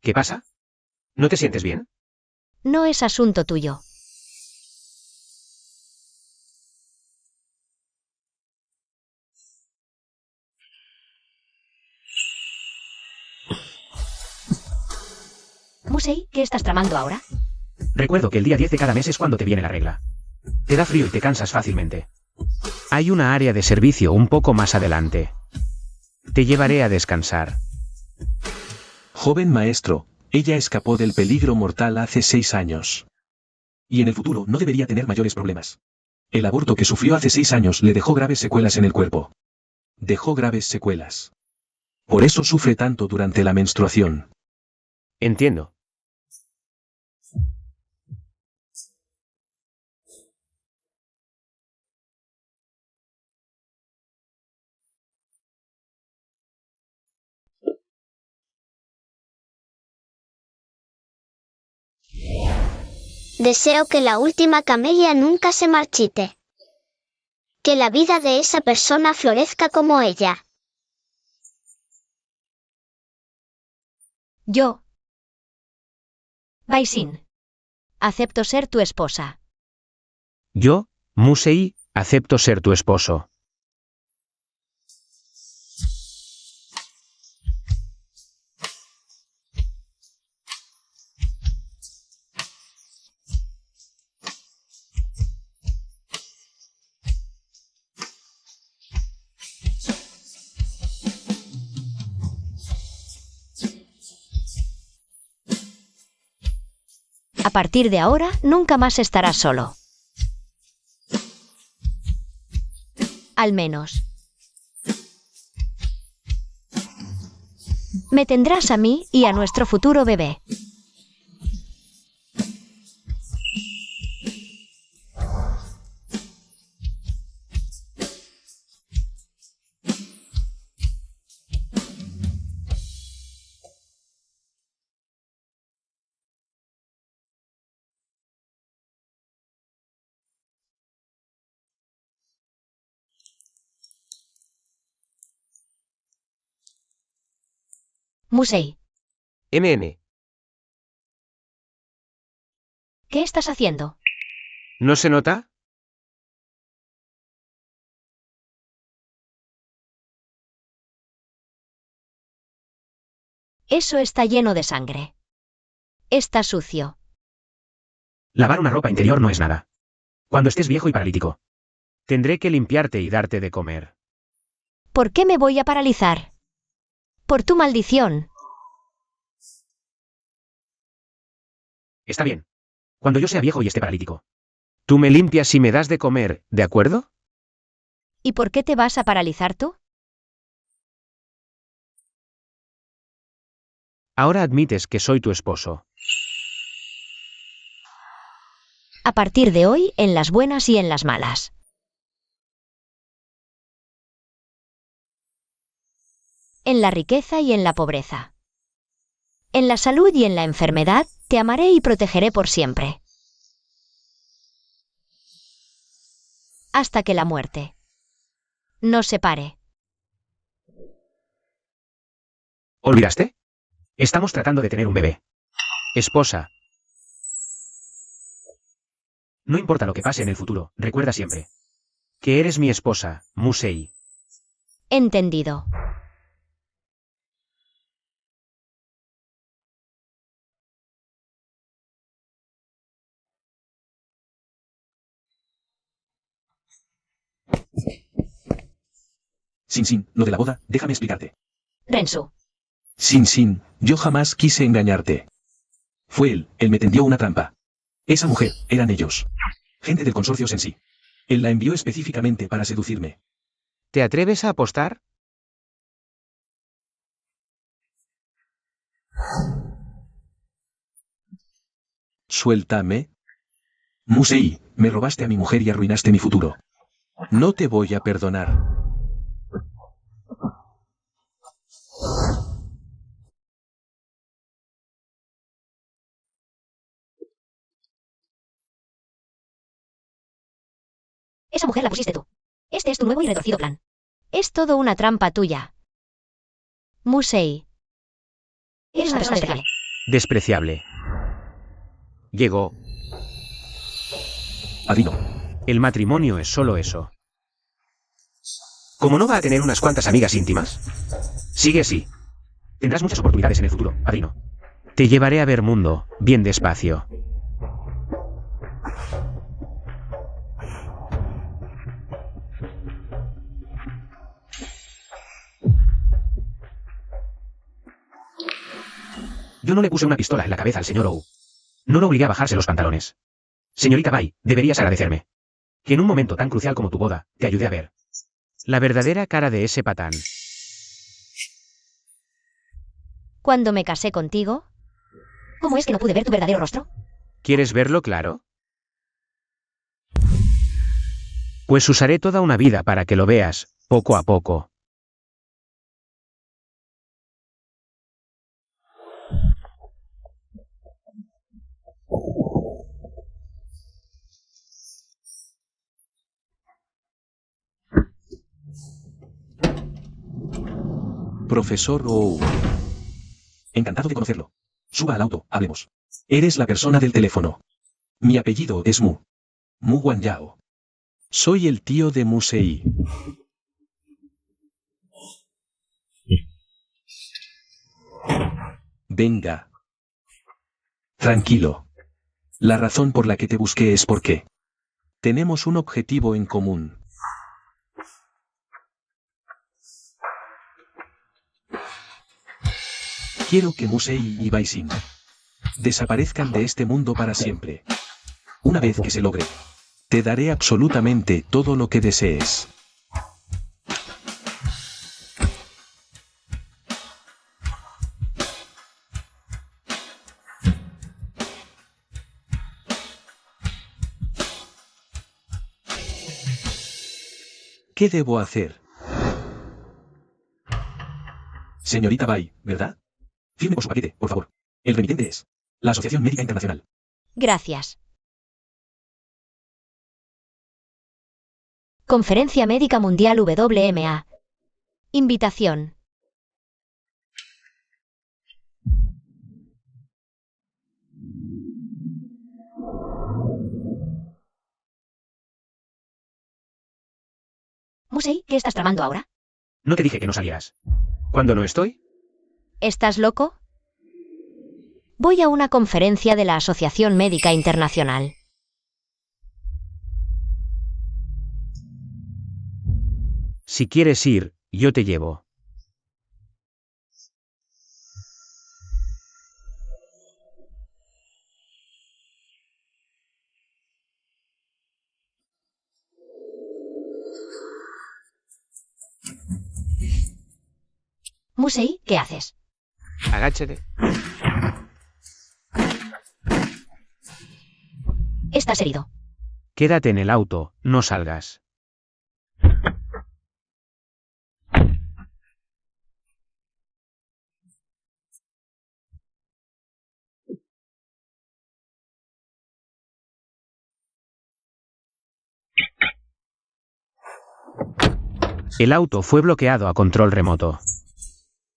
¿Qué pasa? ¿No te sientes bien? No es asunto tuyo. Musei, ¿qué estás tramando ahora? Recuerdo que el día 10 de cada mes es cuando te viene la regla. Te da frío y te cansas fácilmente. Hay una área de servicio un poco más adelante. Te llevaré a descansar. Joven maestro, ella escapó del peligro mortal hace 6 años. Y en el futuro no debería tener mayores problemas. El aborto que sufrió hace 6 años le dejó graves secuelas en el cuerpo. Dejó graves secuelas. Por eso sufre tanto durante la menstruación. Entiendo. Deseo que la última camelia nunca se marchite. Que la vida de esa persona florezca como ella. Yo. Baisin. Acepto ser tu esposa. Yo, Musei, acepto ser tu esposo. A partir de ahora, nunca más estarás solo. Al menos. Me tendrás a mí y a nuestro futuro bebé. Musei, MM. ¿qué estás haciendo? ¿No se nota? Eso está lleno de sangre. Está sucio. Lavar una ropa interior no es nada. Cuando estés viejo y paralítico. Tendré que limpiarte y darte de comer. ¿Por qué me voy a paralizar? Por tu maldición. Está bien. Cuando yo sea viejo y esté paralítico. Tú me limpias y me das de comer, ¿de acuerdo? ¿Y por qué te vas a paralizar tú? Ahora admites que soy tu esposo. A partir de hoy, en las buenas y en las malas. En la riqueza y en la pobreza. En la salud y en la enfermedad, te amaré y protegeré por siempre. Hasta que la muerte nos separe. ¿Olvidaste? Estamos tratando de tener un bebé. Esposa. No importa lo que pase en el futuro, recuerda siempre. Que eres mi esposa, Musei. Entendido. Sin, lo de la boda, déjame explicarte. Rensu. Sin, yo jamás quise engañarte. Fue él me tendió una trampa. Esa mujer, eran ellos. Gente del consorcio Sensi. Él la envió específicamente para seducirme. ¿Te atreves a apostar? Suéltame. Musei, me robaste a mi mujer y arruinaste mi futuro. No te voy a perdonar. Esa mujer la pusiste tú. Este es tu nuevo y retorcido plan. Es todo una trampa tuya. Musei. Eres una persona despreciable. Despreciable. Llegó. Adino. El matrimonio es solo eso. ¿Cómo no va a tener unas cuantas amigas íntimas? Sigue así. Tendrás muchas oportunidades en el futuro, padrino. Te llevaré a ver mundo, bien despacio. Yo no le puse una pistola en la cabeza al señor Ou. No lo obligué a bajarse los pantalones. Señorita Bai, deberías agradecerme. Que en un momento tan crucial como tu boda, te ayudé a ver la verdadera cara de ese patán. Cuando me casé contigo, ¿cómo es que no pude ver tu verdadero rostro? ¿Quieres verlo claro? Pues usaré toda una vida para que lo veas, poco a poco. Profesor Ou. Encantado de conocerlo. Suba al auto, hablemos. Eres la persona del teléfono. Mi apellido es Mu. Mu Guanyao. Soy el tío de Musei. Venga. Tranquilo. La razón por la que te busqué es porque tenemos un objetivo en común. Quiero que Musei y Baisin desaparezcan de este mundo para siempre. Una vez que se logre, te daré absolutamente todo lo que desees. ¿Qué debo hacer? Señorita Bai, ¿verdad? Firme por su paquete, por favor. El remitente es la Asociación Médica Internacional. Gracias. Conferencia Médica Mundial WMA. Invitación. Musei, ¿qué estás tramando ahora? No te dije que no salieras. ¿Cuándo no estoy? ¿Estás loco? Voy a una conferencia de la Asociación Médica Internacional. Si quieres ir, yo te llevo. Musei, ¿qué haces? Agáchate. Estás herido. Quédate en el auto, no salgas. El auto fue bloqueado a control remoto.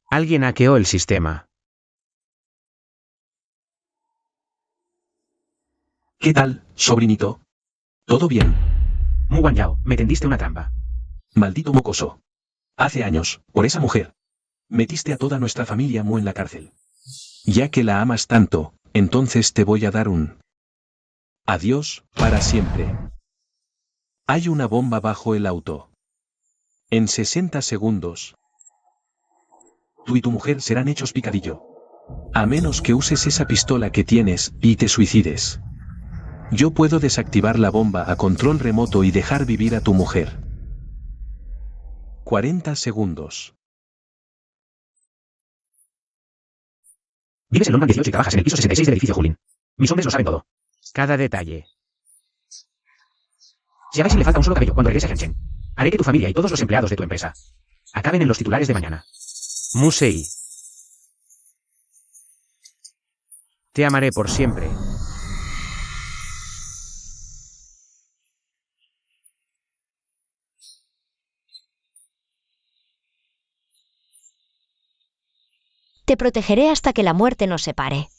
Alguien hackeó el sistema. ¿Qué tal, sobrinito? ¿Todo bien? Mu Guanyao, me tendiste una trampa. Maldito mocoso. Hace años, por esa mujer, metiste a toda nuestra familia Mu en la cárcel. Ya que la amas tanto, entonces te voy a dar un adiós para siempre. Hay una bomba bajo el auto. En 60 segundos, tú y tu mujer serán hechos picadillo. A menos que uses esa pistola que tienes y te suicides. Yo puedo desactivar la bomba a control remoto y dejar vivir a tu mujer. 40 segundos. Vives en London 18 y trabajas en el piso 66 del edificio Julin. Mis hombres lo saben todo. Cada detalle. Si a Daisy le falta un solo cabello cuando regrese a Shenzhen, haré que tu familia y todos los empleados de tu empresa acaben en los titulares de mañana. Musei. Te amaré por siempre. Te protegeré hasta que la muerte nos separe.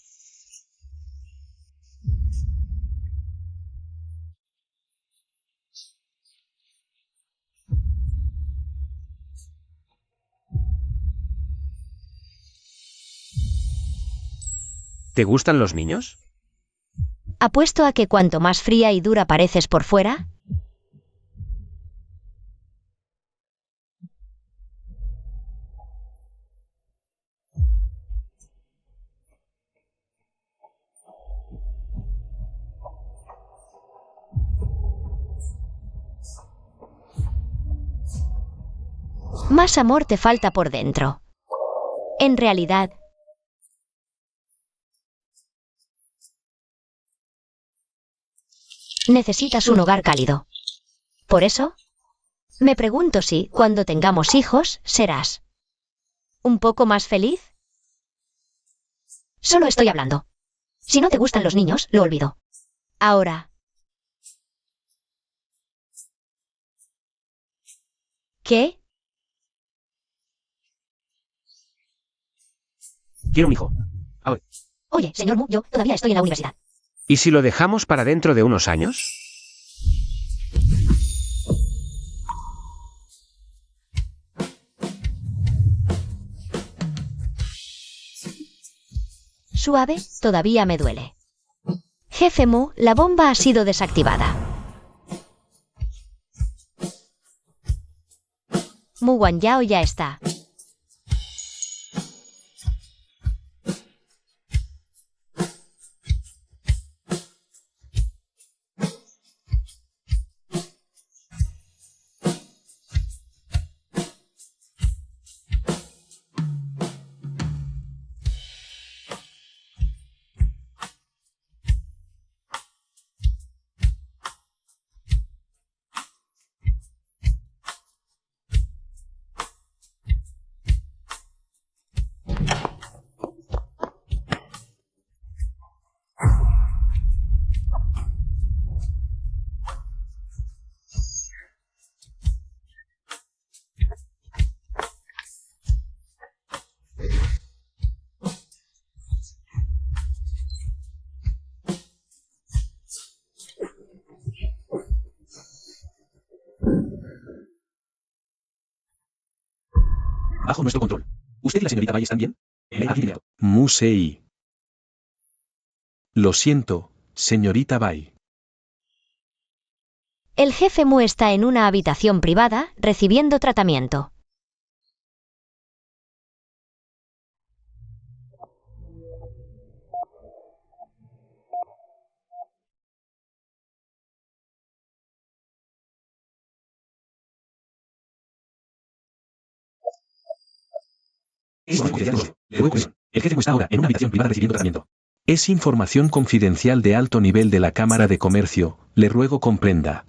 ¿Te gustan los niños? Apuesto a que cuanto más fría y dura pareces por fuera, más amor te falta por dentro. En realidad, necesitas un hogar cálido. Por eso, me pregunto si, cuando tengamos hijos, serás un poco más feliz. Solo estoy hablando. Si no te gustan los niños, lo olvido. Ahora. ¿Qué? Quiero un hijo. Ahora. Oye, señor Mu, yo todavía estoy en la universidad. ¿Y si lo dejamos para dentro de unos años? Suave, todavía me duele. Jefe Mu, la bomba ha sido desactivada. Mu Guanyao ya está. bajo nuestro control. ¿Usted y la señorita Bai están bien? Adivine. Musei. Lo siento, señorita Bai. El jefe Mu está en una habitación privada, recibiendo tratamiento. El jefe Mu está ahora en una habitación privada recibiendo tratamiento. Es información confidencial de alto nivel de la Cámara de Comercio, le ruego comprenda.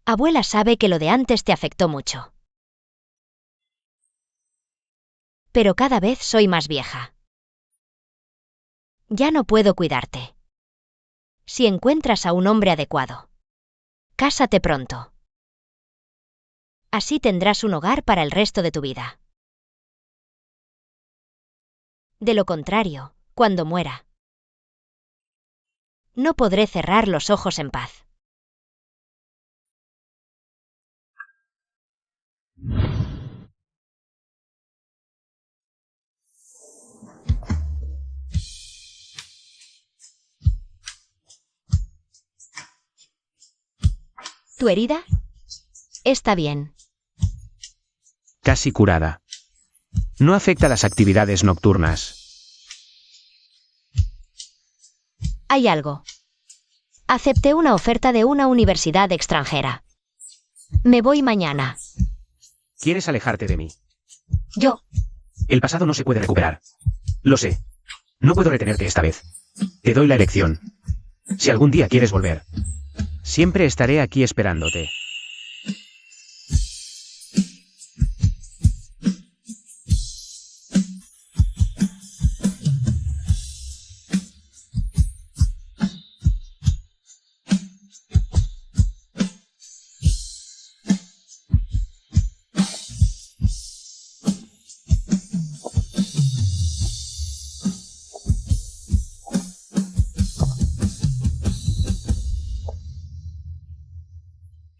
Abuela sabe que lo de antes te afectó mucho. Pero cada vez soy más vieja. Ya no puedo cuidarte. Si encuentras a un hombre adecuado, cásate pronto. Así tendrás un hogar para el resto de tu vida. De lo contrario, cuando muera, no podré cerrar los ojos en paz. ¿Tu herida? Está bien. Casi curada. No afecta las actividades nocturnas. Hay algo. Acepté una oferta de una universidad extranjera. Me voy mañana. ¿Quieres alejarte de mí? Yo. El pasado no se puede recuperar. Lo sé. No puedo retenerte esta vez. Te doy la elección. Si algún día quieres volver, siempre estaré aquí esperándote.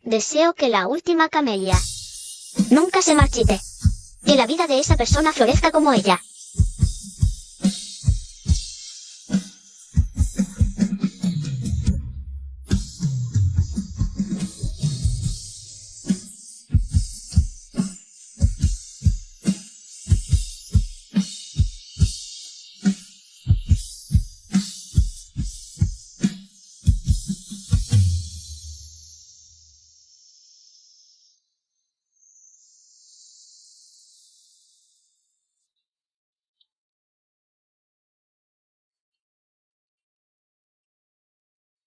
Deseo que la última camelia nunca se marchite. Que la vida de esa persona florezca como ella.